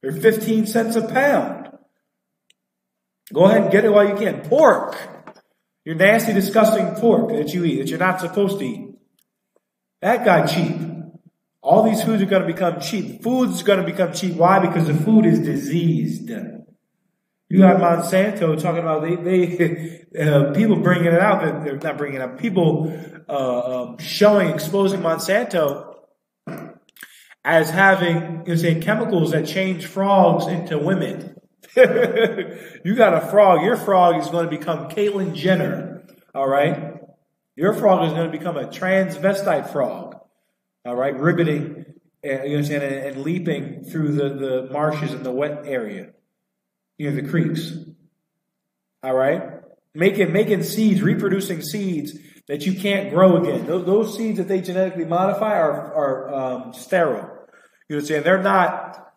Or 15 cents a pound. Go ahead and get it while you can. Pork. Your nasty, disgusting pork that you eat, that you're not supposed to eat. That got cheap. All these foods are going to become cheap. Food's going to become cheap. Why? Because the food is diseased. You got Monsanto talking about people bringing it out. They're not bringing it up. People exposing Monsanto as having, chemicals that change frogs into women. You got a frog. Your frog is going to become Caitlyn Jenner. All right. Your frog is going to become a transvestite frog. All right. Ribbiting, and leaping through the marshes in the wet area. The creeks. All right. Making seeds, reproducing seeds that you can't grow again. Those seeds that they genetically modify are sterile. They're not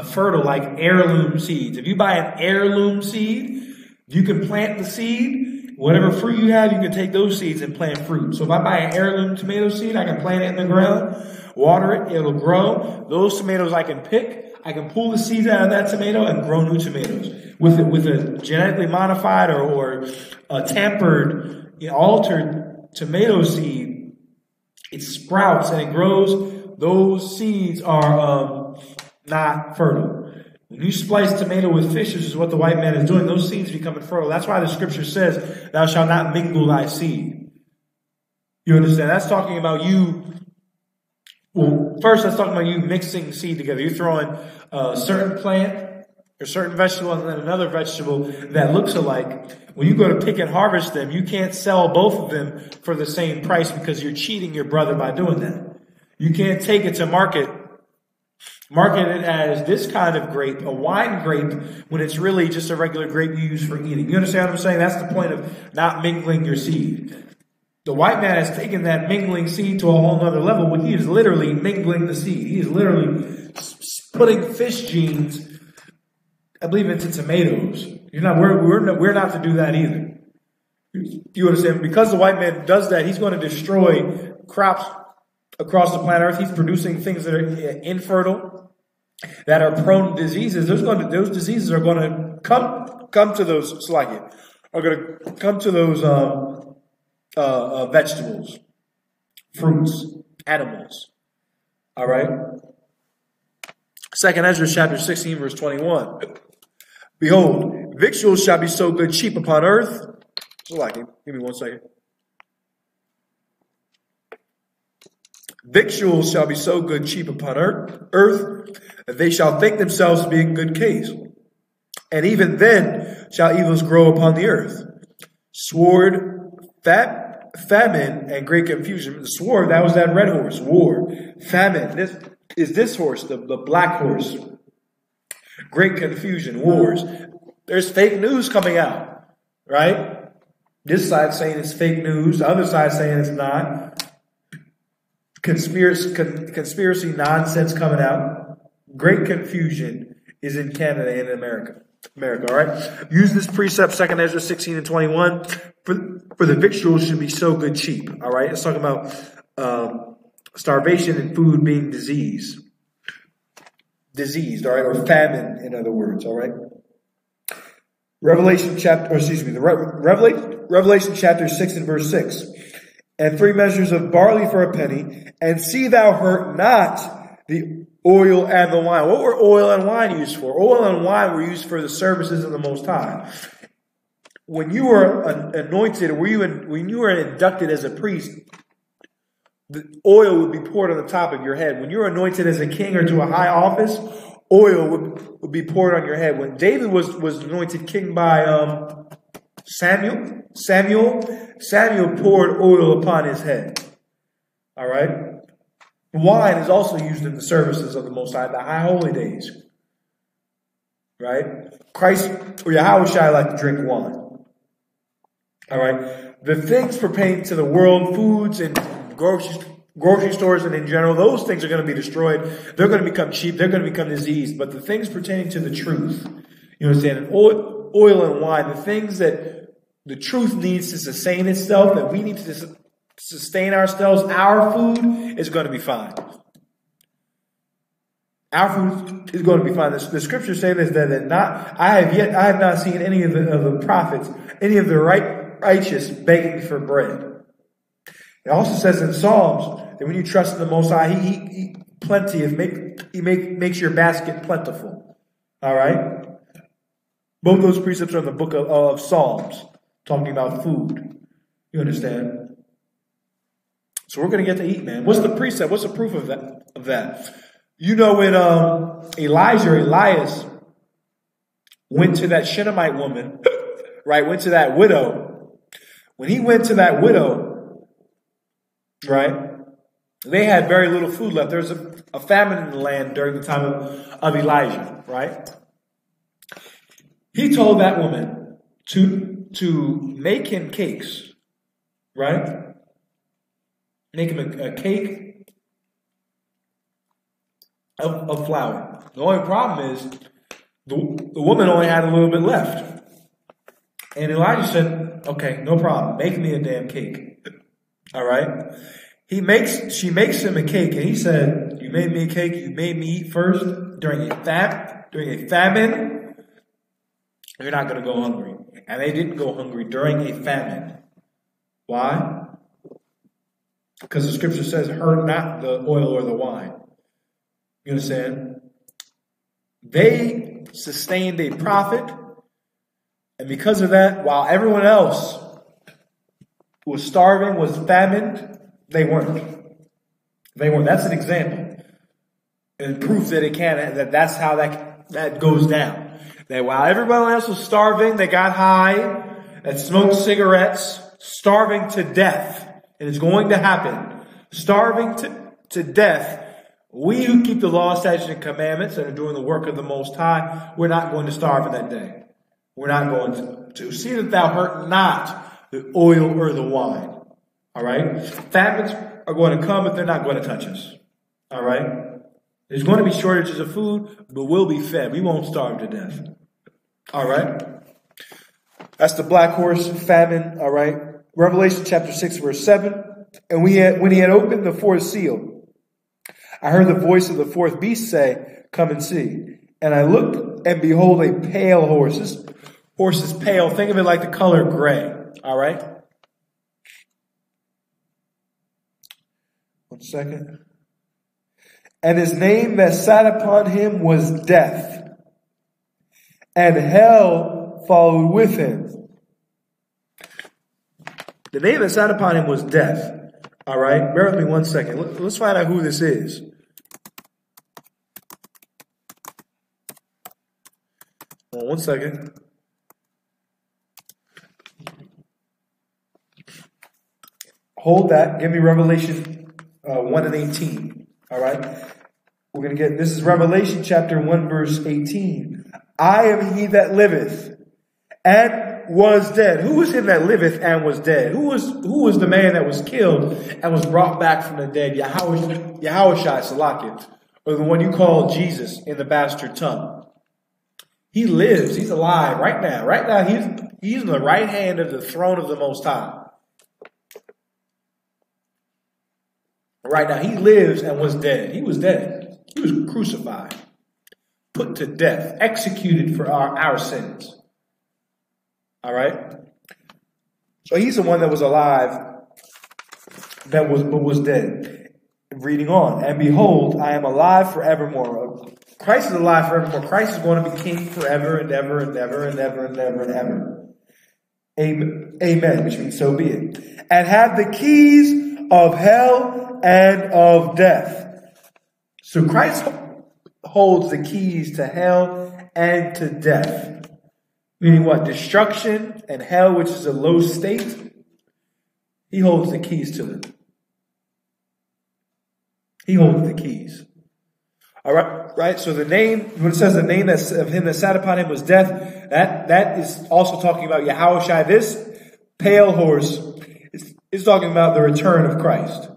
fertile like heirloom seeds. If you buy an heirloom seed, you can plant the seed. Whatever fruit you have, you can take those seeds and plant fruit. So if I buy an heirloom tomato seed, I can plant it in the ground, water it, it'll grow. Those tomatoes I can pick. I can pull the seeds out of that tomato and grow new tomatoes. With a genetically modified or a tampered, altered tomato seed, it sprouts and it grows. Those seeds are not fertile. When you splice tomato with fish, which is what the white man is doing, those seeds become infertile. That's why the scripture says, thou shalt not mingle thy seed. You understand? That's talking about you. Well, first, that's talking about you mixing seed together. You're throwing a certain plant or certain vegetable and then another vegetable that looks alike. When you go to pick and harvest them, you can't sell both of them for the same price because you're cheating your brother by doing that. You can't take it to market it as this kind of grape, a wine grape, when it's really just a regular grape you use for eating. You understand what I'm saying? That's the point of not mingling your seed. The white man has taken that mingling seed to a whole nother level when he is literally mingling the seed. He is literally putting fish genes, I believe, into tomatoes. We're not to do that either. You understand? Because the white man does that, he's going to destroy crops across the planet Earth. He's producing things that are infertile, that are prone to diseases. Those diseases are going to come to those. Are going to come to those vegetables, fruits, animals. All right. 2 Ezra chapter 16 verse 21. Behold, victuals shall be so good cheap upon earth. Give me 1 second. Victuals shall be so good cheap upon earth that they shall think themselves to be in good case. And even then shall evils grow upon the earth. Sword, famine, and great confusion. The sword, that was that red horse. War, famine. This is this horse, the black horse. Great confusion, wars. There's fake news coming out, right? This side saying it's fake news. The other side saying it's not. Conspiracy nonsense coming out. Great confusion is in Canada and in America. All right. Use this precept, 2 Ezra 16 and 21. For the victuals should be so good cheap. All right. It's talking about starvation and food being diseased. All right, or famine, in other words. All right. Revelation chapter 6 and verse 6. And 3 measures of barley for a penny, and see thou hurt not the oil and the wine. What were oil and wine used for? Oil and wine were used for the services of the Most High. When you were anointed, when you were inducted as a priest, the oil would be poured on the top of your head. When you were anointed as a king or to a high office, oil would be poured on your head. When David was anointed king by Samuel poured oil upon his head. All right. Wine is also used in the services of the Most High, the high holy days. Right? Christ or Yahushua like to drink wine. All right. The things pertaining to the world, foods and grocery stores and in general, those things are going to be destroyed. They're going to become cheap. They're going to become diseased. But the things pertaining to the truth, you understand, oil and wine, the things that the truth needs to sustain itself, that we need to sustain ourselves, our food is going to be fine. Our food is going to be fine. The scriptures say this, that I have not seen any of the prophets, any of the righteous begging for bread. It also says in Psalms that when you trust in the Most High, He makes your basket plentiful. All right? Both those precepts are in the book of Psalms, talking about food. You understand? So we're going to get to eat, man. What's the precept? What's the proof of that? You know when Elias went to that Shunammite woman, right? Went to that widow. When he went to that widow, right? They had very little food left. There was a famine in the land during the time of Elijah, right? He told that woman to make him cakes, right? Make him a cake of flour. The only problem is the woman only had a little bit left. And Elijah said, okay, no problem. Make me a damn cake. All right? She makes him a cake, and he said, you made me a cake, you made me eat first during a famine. You're not going to go hungry. And they didn't go hungry during a famine. Why? Because the scripture says, hurt not the oil or the wine. You understand? They sustained a profit, and because of that, while everyone else was starving, was famined, they weren't. That's an example and proof that that's how that goes down. That while everyone else was starving, they got high, that smoked cigarettes, starving to death. And it's going to happen. Starving to death. We who keep the law, statutes, and commandments and are doing the work of the Most High, we're not going to starve in that day. We're not going to. See that thou hurt not the oil or the wine. All right? Famines are going to come, but they're not going to touch us. All right? There's going to be shortages of food, but we'll be fed. We won't starve to death. All right? That's the black horse famine. All right? Revelation chapter 6, verse 7. And when he had opened the fourth seal, I heard the voice of the fourth beast say, come and see. And I looked, and behold, a pale horse. Horse is pale. Think of it like the color gray. All right? One second. And his name that sat upon him was Death. And hell followed with him. The name that sat upon him was Death. All right? Bear with me one second. Let's find out who this is. One second. Hold that. Give me Revelation 1 and 18. All right? We're going to get, this is Revelation chapter 1, verse 18. I am he that liveth and was dead. Who was him that liveth and was dead? Who was the man that was killed and was brought back from the dead? Yahushai Salakit, or the one you call Jesus in the bastard tongue. He lives. He's alive right now. Right now, he's in the right hand of the throne of the Most High. Right now, he lives and was dead. He was dead. He was crucified, put to death, executed for our sins. All right? So he's the one that was alive, but was dead. Reading on. And behold, I am alive forevermore. Christ is alive forevermore. Christ is going to be king forever and ever and ever and ever and ever and ever. Amen, which means so be it. And have the keys of hell and of death. So Christ holds the keys to hell and to death. Meaning what? Destruction and hell, which is a low state. He holds the keys to it. He holds the keys. All right, right. So the name, when it says the name of him that sat upon him was Death, that is also talking about Yahushai. This pale horse is talking about the return of Christ.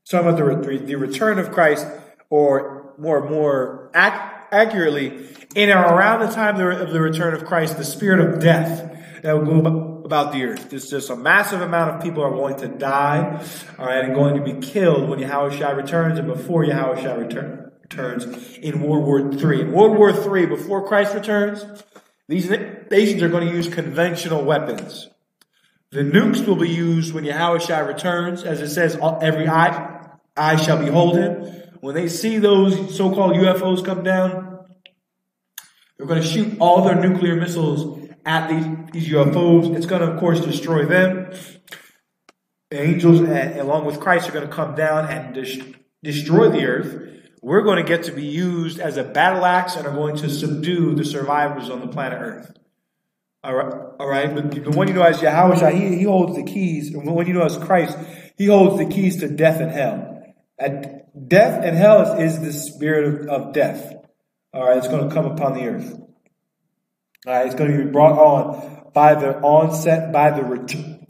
It's talking about the return of Christ, or more accurately, in or around the time of the return of Christ, the spirit of death that will go about the earth. There's just a massive amount of people are going to die, all right, and going to be killed when Yahushua returns and before Yahushua returns. returns in World War III. In World War III, before Christ returns, these nations are going to use conventional weapons. The nukes will be used when Yahushua returns, as it says, every eye shall behold him. When they see those so-called UFOs come down, they're going to shoot all their nuclear missiles at these UFOs. It's going to, of course, destroy them. The angels, along with Christ, are going to come down and destroy the earth. We're going to get to be used as a battle axe and are going to subdue the survivors on the planet Earth. All right. But the one you know as Yahushua, he holds the keys. And the one you know as Christ, he holds the keys to death and hell. Death and hell is the spirit of death. All right. It's going to come upon the earth. All right. It's going to be brought on by the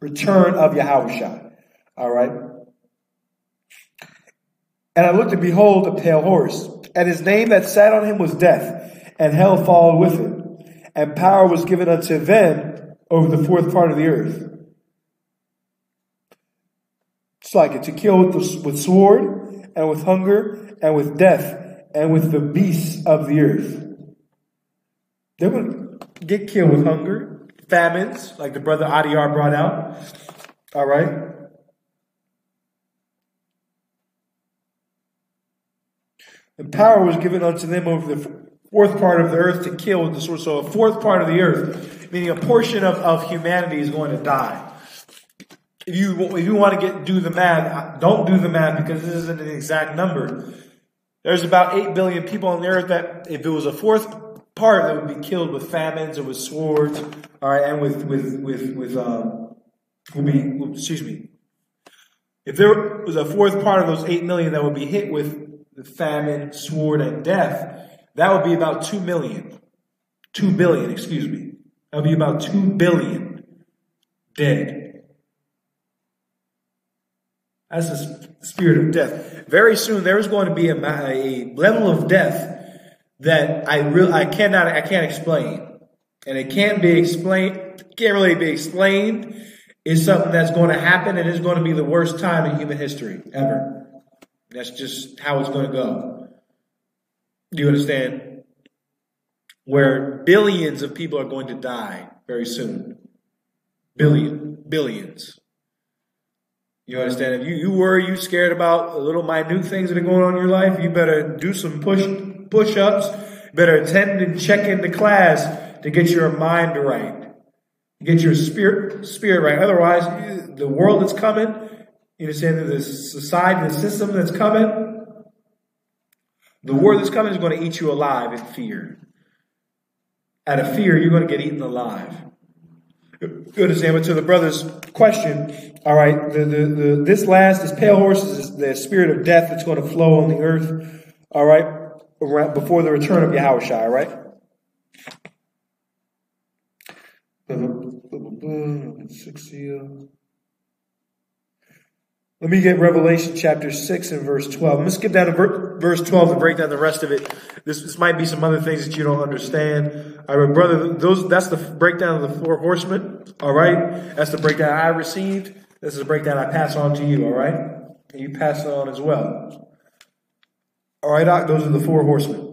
return of Yahushua. All right. And I looked and behold a pale horse, and his name that sat on him was Death, and hell followed with him. And power was given unto them over the fourth part of the earth. It's like it, to kill with sword, and with hunger, and with death, and with the beasts of the earth. They're going to get killed with hunger, famines, like the brother Adiyar brought out. All right. And power was given unto them over the fourth part of the earth to kill with the sword. So a fourth part of the earth, meaning a portion of humanity, is going to die. If you want to do the math, don't do the math because this isn't an exact number. There's about 8 billion people on the earth that, if it was a fourth part, that would be killed with famines or with swords, all right, and if there was a fourth part of those 8 million that would be hit with the famine, sword, and death, that would be about 2 billion. That would be about 2 billion dead. That's the spirit of death. Very soon there is going to be a level of death that I can't explain. And it can't really be explained. It's something that's going to happen, and it's going to be the worst time in human history ever. That's just how it's going to go. Do you understand? Where billions of people are going to die very soon. Billions. You understand? If you worry, you scared about the little minute things that are going on in your life, you better do some push-ups. Better attend and check into class to get your mind right. Get your spirit right. Otherwise, the world that's coming, you understand, the society, the system that's coming, the war that's coming is going to eat you alive in fear. Out of fear, you're going to get eaten alive. You understand? But to the brother's question, all right, this pale horse is the spirit of death that's going to flow on the earth, all right, before the return of Yahushua, all right? Let me get Revelation chapter 6 and verse 12. Let's skip down to verse 12 and break down the rest of it. This might be some other things that you don't understand. All right, brother, that's the breakdown of the four horsemen. All right, that's the breakdown I received. This is the breakdown I pass on to you. All right, and you pass it on as well. All right, Doc, those are the four horsemen.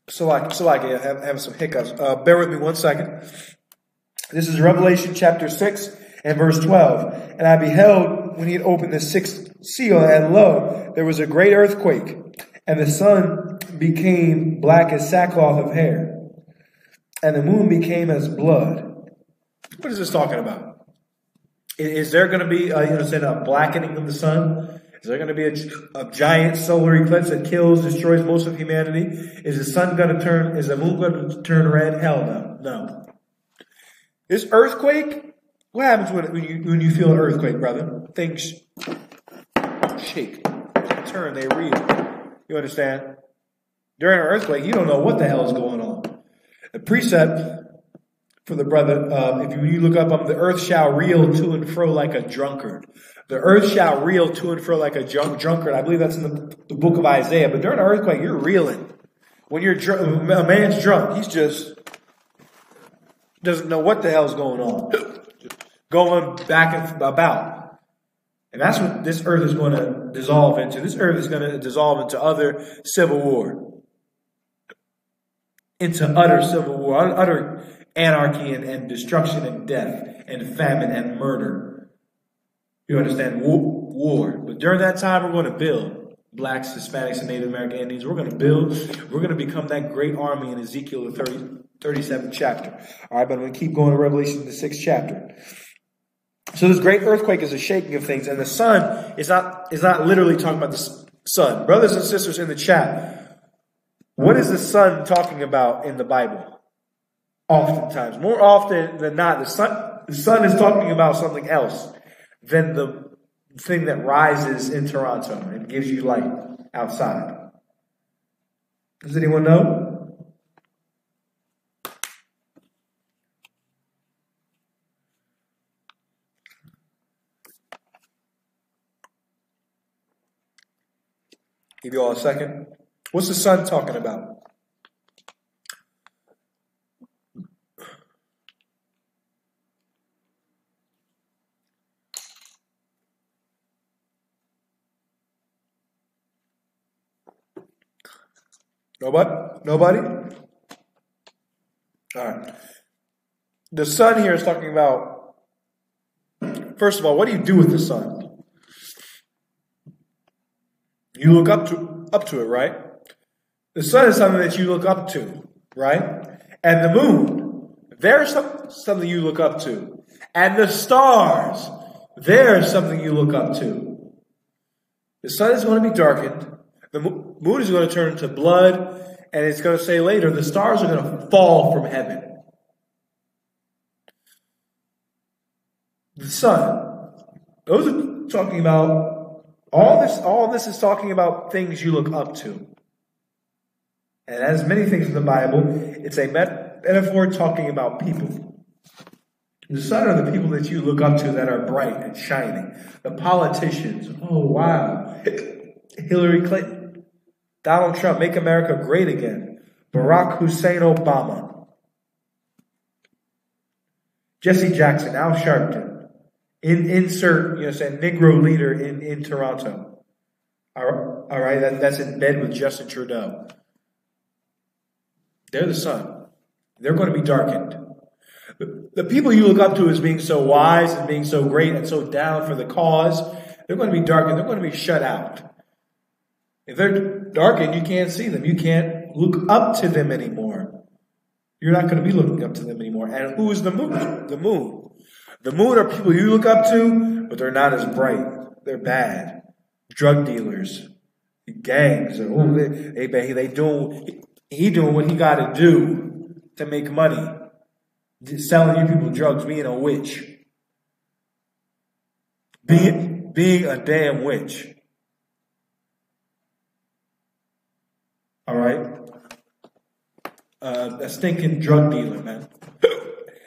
So I have some hiccups. Bear with me 1 second. This is Revelation chapter 6 and verse 12. And I beheld when he had opened the sixth seal, and lo, there was a great earthquake, and the sun became black as sackcloth of hair, and the moon became as blood. What is this talking about? Is there going to be a blackening of the sun? Is there going to be a giant solar eclipse that destroys most of humanity? Is the moon going to turn red? Hell no. No. This earthquake, what happens when you feel an earthquake, brother? Things shake, turn, they reel. You understand? During an earthquake, you don't know what the hell is going on. The precept for the brother, if you look up, the earth shall reel to and fro like a drunkard. The earth shall reel to and fro like a drunkard. I believe that's in the book of Isaiah. But during an earthquake, you're reeling. When a man's drunk, he's just doesn't know what the hell's going on. going back and about. And that's what this earth is going to dissolve into. This earth is going to dissolve into other civil war. Into utter civil war, utter anarchy and destruction and death and famine and murder. You understand? War. But during that time, we're going to build. Blacks, Hispanics, and Native American Indians. We're going to build. We're going to become that great army in Ezekiel, the 37th chapter. All right, but I'm going to keep going to Revelation, the 6th chapter. So this great earthquake is a shaking of things, and the sun is not literally talking about the sun. Brothers and sisters in the chat, what is the sun talking about in the Bible? Oftentimes, more often than not, the sun is talking about something else than the thing that rises in Toronto and gives you light outside. Does anyone know? Give you all a second. What's the sun talking about? Nobody? All right. The sun here is talking about, first of all, what do you do with the sun? You look up to it, right? The sun is something that you look up to, right? And the moon, there's something you look up to. And the stars, there's something you look up to. The sun is going to be darkened. The moon is going to turn into blood, and it's going to say later, the stars are going to fall from heaven. The sun. Those are talking about, all this is talking about things you look up to. And as many things in the Bible, it's a metaphor talking about people. The sun are the people that you look up to that are bright and shining. The politicians. Oh, wow. Hillary Clinton. Donald Trump, make America great again. Barack Hussein Obama. Jesse Jackson, Al Sharpton. Insert, Negro leader in Toronto. All right, that's in bed with Justin Trudeau. They're the sun. They're going to be darkened. The people you look up to as being so wise and being so great and so down for the cause, they're going to be darkened. They're going to be shut out. If they're darkened, you can't see them. You can't look up to them anymore. You're not going to be looking up to them anymore. And who is the moon? The moon. The moon are people you look up to, but they're not as bright. They're bad. Drug dealers. Gangs. He doing what he got to do to make money. Selling you people drugs, being a witch. Being a damn witch. All right? A stinking drug dealer, man.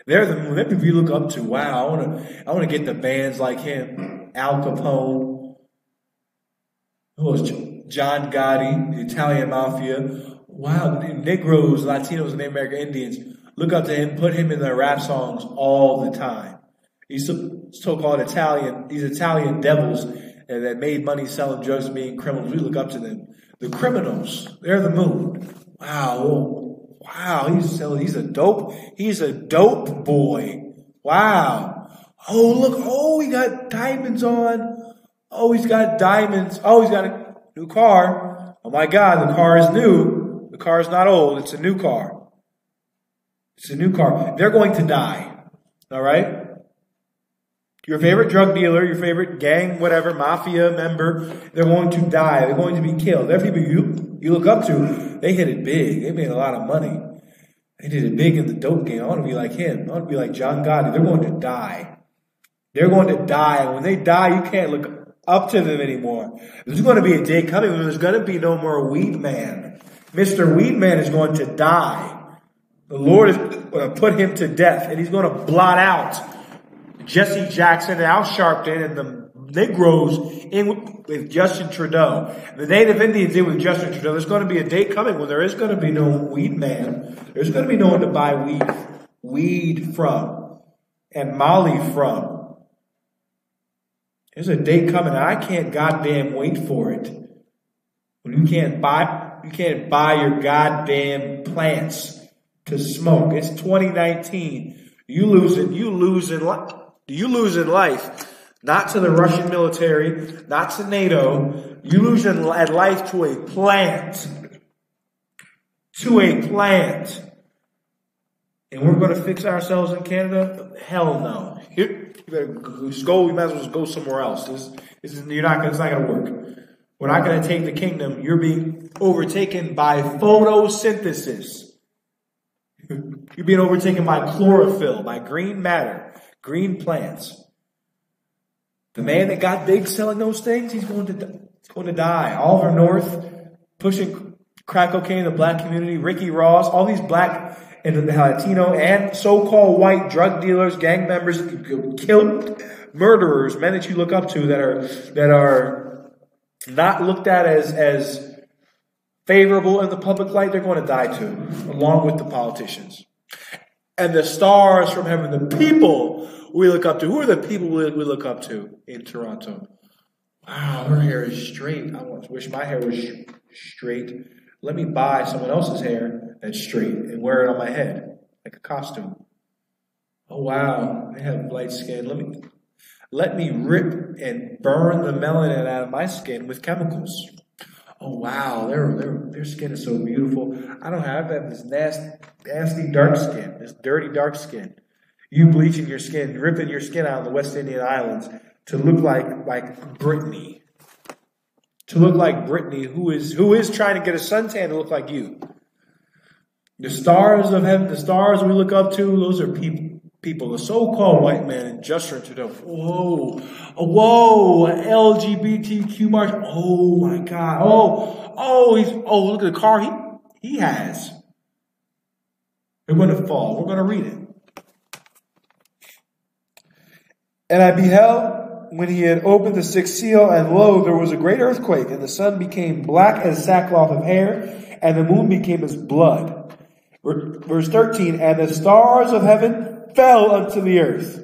They're people you look up to. Wow, I want to get the bands like him. Al Capone. Who was John Gotti, the Italian Mafia. Wow, the Negroes, Latinos, and Native American Indians look up to him, put him in their rap songs all the time. These so-called these Italian devils that made money selling drugs and being criminals, we look up to them. The criminals, they're the moon. Wow, he's a dope boy. Wow. Oh, look, he got diamonds on. Oh, he's got diamonds. Oh, he's got a new car. Oh my God, the car is new. The car is not old, it's a new car. It's a new car. They're going to die. All right? Your favorite drug dealer, your favorite gang, whatever, mafia member, they're going to die. They're going to be killed. They're people you look up to. They hit it big. They made a lot of money. They did it big in the dope game. I want to be like him. I want to be like John Gotti. They're going to die. They're going to die. And when they die, you can't look up to them anymore. There's going to be a day coming when there's going to be no more Weed Man. Mr. Weed Man is going to die. The Lord is going to put him to death, and he's going to blot out Jesse Jackson and Al Sharpton and the Negroes in with Justin Trudeau. The Native Indians in with Justin Trudeau. There's going to be a day coming when there is going to be no Weed Man. There's going to be no one to buy weed from and Molly from. There's a day coming, and I can't goddamn wait for it. When you can't buy your goddamn plants to smoke. It's 2019. You losing life. Not to the Russian military, not to NATO. You losing life to a plant. To a plant. And we're going to fix ourselves in Canada? Hell no. You better go. You might as well just go somewhere else. It's not going to work. We're not going to take the kingdom. You're being overtaken by photosynthesis. You're being overtaken by chlorophyll, by green matter, green plants. The man that got big selling those things, he's going to die. Oliver North pushing crack cocaine in the black community, Ricky Ross, all these black and Latino and so-called white drug dealers, gang members, killed murderers, men that you look up to that are not looked at as favorable in the public light, they're going to die too, along with the politicians. And the stars from heaven, the people we look up to. Who are the people we look up to in Toronto? Wow, her hair is straight. I wish my hair was straight. Let me buy someone else's hair that's straight and wear it on my head like a costume. Oh wow, they have light skin. Let me rip and burn the melanin out of my skin with chemicals. Oh wow, their skin is so beautiful. I have this nasty dark skin, this dirty dark skin. You bleaching your skin, ripping your skin out in the West Indian Islands to look like Brittany. To look like Brittany, who is trying to get a suntan to look like you. The stars of heaven, the stars we look up to, those are people. The so-called white man and Justin Trudeau. Whoa, LGBTQ march. Oh my God. Look at the car he has. They're going to fall. We're going to read it. And I beheld when he had opened the sixth seal, and lo, there was a great earthquake, and the sun became black as sackcloth of hair, and the moon became as blood. Verse 13, and the stars of heaven fell unto the earth,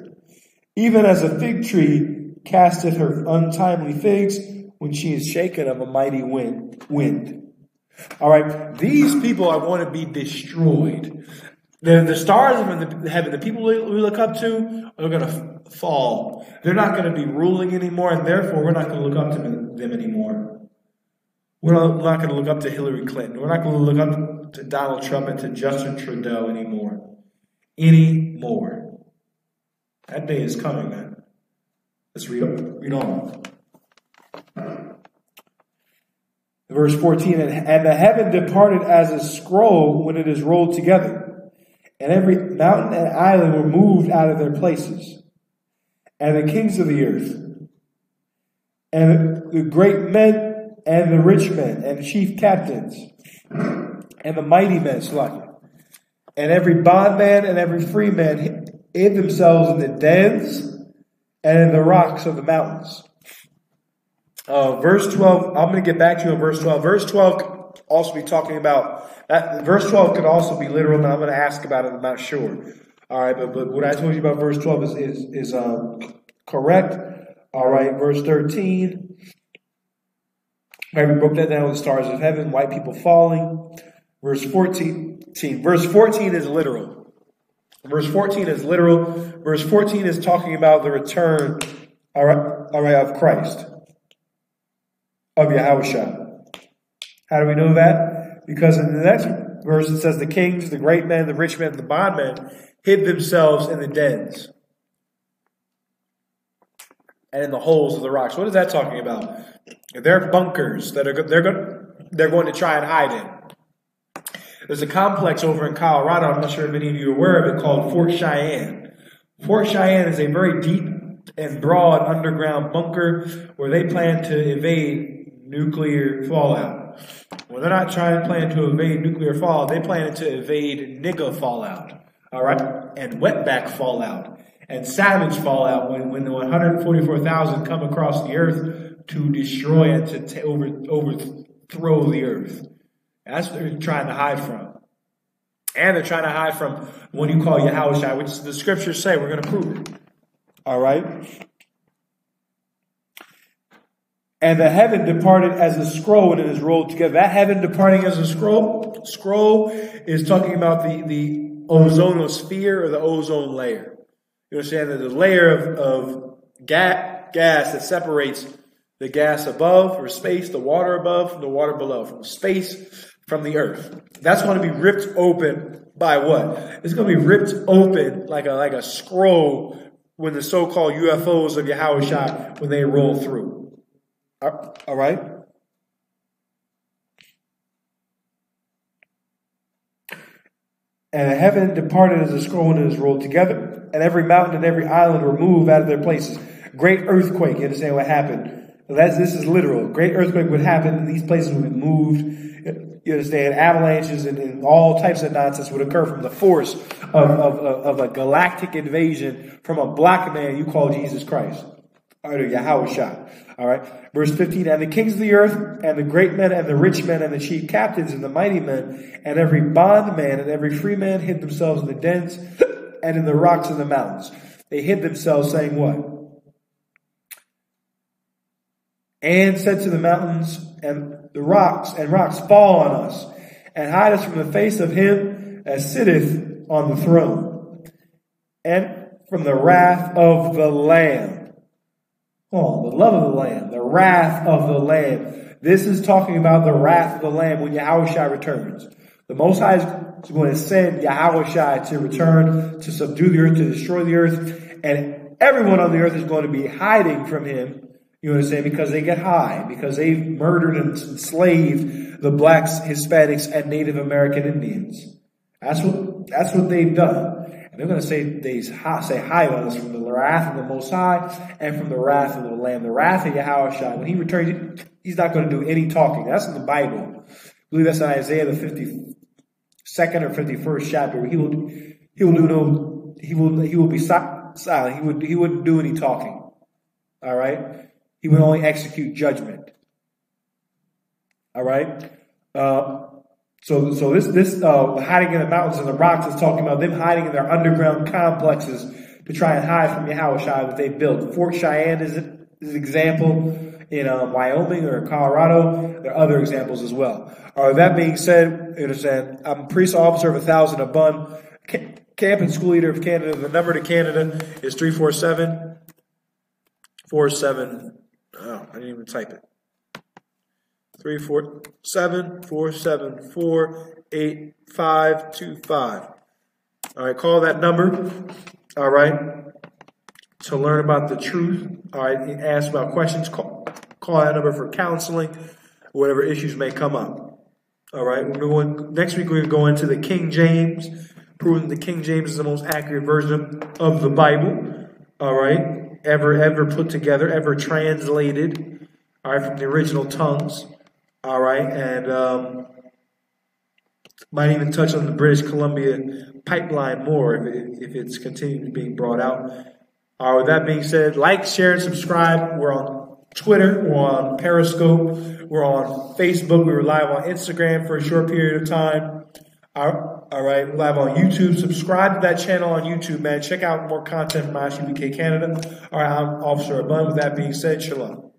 even as a fig tree casteth her untimely figs when she is shaken of a mighty wind. All right, these people are going to be destroyed. The stars of heaven, the people we look up to, are going to fall. They're not going to be ruling anymore, and therefore we're not going to look up to them anymore. We're not going to look up to Hillary Clinton. We're not going to look up to Donald Trump and to Justin Trudeau anymore. That day is coming, man. Let's read on. Verse 14, and the heaven departed as a scroll when it is rolled together. And every mountain and island were moved out of their places. And the kings of the earth, and the great men, and the rich men, and the chief captains, and the mighty men, and every bondman and every free man hid themselves in the dens and in the rocks of the mountains. Verse 12, I'm going to get back to you on verse 12. Verse 12 could also be talking about, verse 12 could also be literal, and I'm going to ask about it, I'm not sure. All right, but what I told you about verse 12 is correct. All right, verse 13. Right, we broke that down with the stars of heaven, white people falling. Verse 14. Verse 14 is literal. Verse 14 is literal. Verse 14 is talking about the return, all right, of Christ, of Yahushua. How do we know that? Because in the next verse it says the kings, the great men, the rich men, the bondmen hid themselves in the dens and in the holes of the rocks. What is that talking about? They're bunkers that they're going to try and hide in. There's a complex over in Colorado, I'm not sure if any of you are aware of it, called Fort Cheyenne. Fort Cheyenne is a very deep and broad underground bunker where they plan to evade nuclear fallout. Well, they're not planning to evade nuclear fallout. They plan to evade nigga fallout, all right, and wetback fallout, and savage fallout when the 144,000 come across the earth to destroy and to overthrow the earth. That's what they're trying to hide from. And they're trying to hide from what you call Yahushua, which the scriptures say. We're going to prove it. All right? And the heaven departed as a scroll, and it is rolled together. That heaven departing as a scroll is talking about the ozonosphere or the ozone layer. You understand that the layer of gas that separates the gas above or space, the water above from the water below, from space from the earth. That's going to be ripped open by what? It's going to be ripped open like a scroll when the so-called UFOs of Yahushua, when they roll through. All right? And heaven departed as a scroll and it is rolled together, and every mountain and every island were moved out of their places. Great earthquake, you understand what happened? This is literal. Great earthquake would happen, and these places would be moved. You understand? Avalanches and all types of nonsense would occur from the force of a galactic invasion from a black man you call Jesus Christ. Or Yahushua. All right. Verse 15, and the kings of the earth, and the great men, and the rich men, and the chief captains, and the mighty men, and every bondman, and every free man hid themselves in the dens, and in the rocks and the mountains. They hid themselves, saying what? And said to the mountains and the rocks, fall on us, and hide us from the face of him that sitteth on the throne, and from the wrath of the Lamb. Oh, the love of the Lamb, the wrath of the Lamb. This is talking about the wrath of the Lamb when Yahushua returns. The Most High is going to send Yahushua to return, to subdue the earth, to destroy the earth, and everyone on the earth is going to be hiding from him. You understand? Because they get high, because they've murdered and enslaved the blacks, Hispanics, and Native American Indians. That's what they've done. And they're going to say hide on us from the wrath of the Most High and from the wrath of the Lamb. The wrath of Yahushua, when he returns, he's not going to do any talking. That's in the Bible. I believe that's in Isaiah the 52nd or 51st chapter. He will be silent. He wouldn't do any talking. All right. He would only execute judgment. All right. So this hiding in the mountains and the rocks is talking about them hiding in their underground complexes to try and hide from Yahushua that they built. Fort Cheyenne is an example in Wyoming or Colorado. There are other examples as well. That being said, you understand, I'm a police officer of 1,000 a bun, camp and school leader of Canada. The number to Canada is 347. Oh, I didn't even type it. 347-474-8525. All right, call that number. All right, to learn about the truth. All right, ask about questions. Call that number for counseling, whatever issues may come up. All right, next week we're going to go into the King James, proving the King James is the most accurate version of the Bible. All right, ever put together, ever translated. All right, from the original tongues. All right, and might even touch on the British Columbia pipeline more if it's continuing being brought out. All right, with that being said, like, share, and subscribe. We're on Twitter. We're on Periscope. We're on Facebook. We were live on Instagram for a short period of time. All right, we're live on YouTube. Subscribe to that channel on YouTube, man. Check out more content from ISUPK Canada. All right, I'm Officer Abun. With that being said, shalom.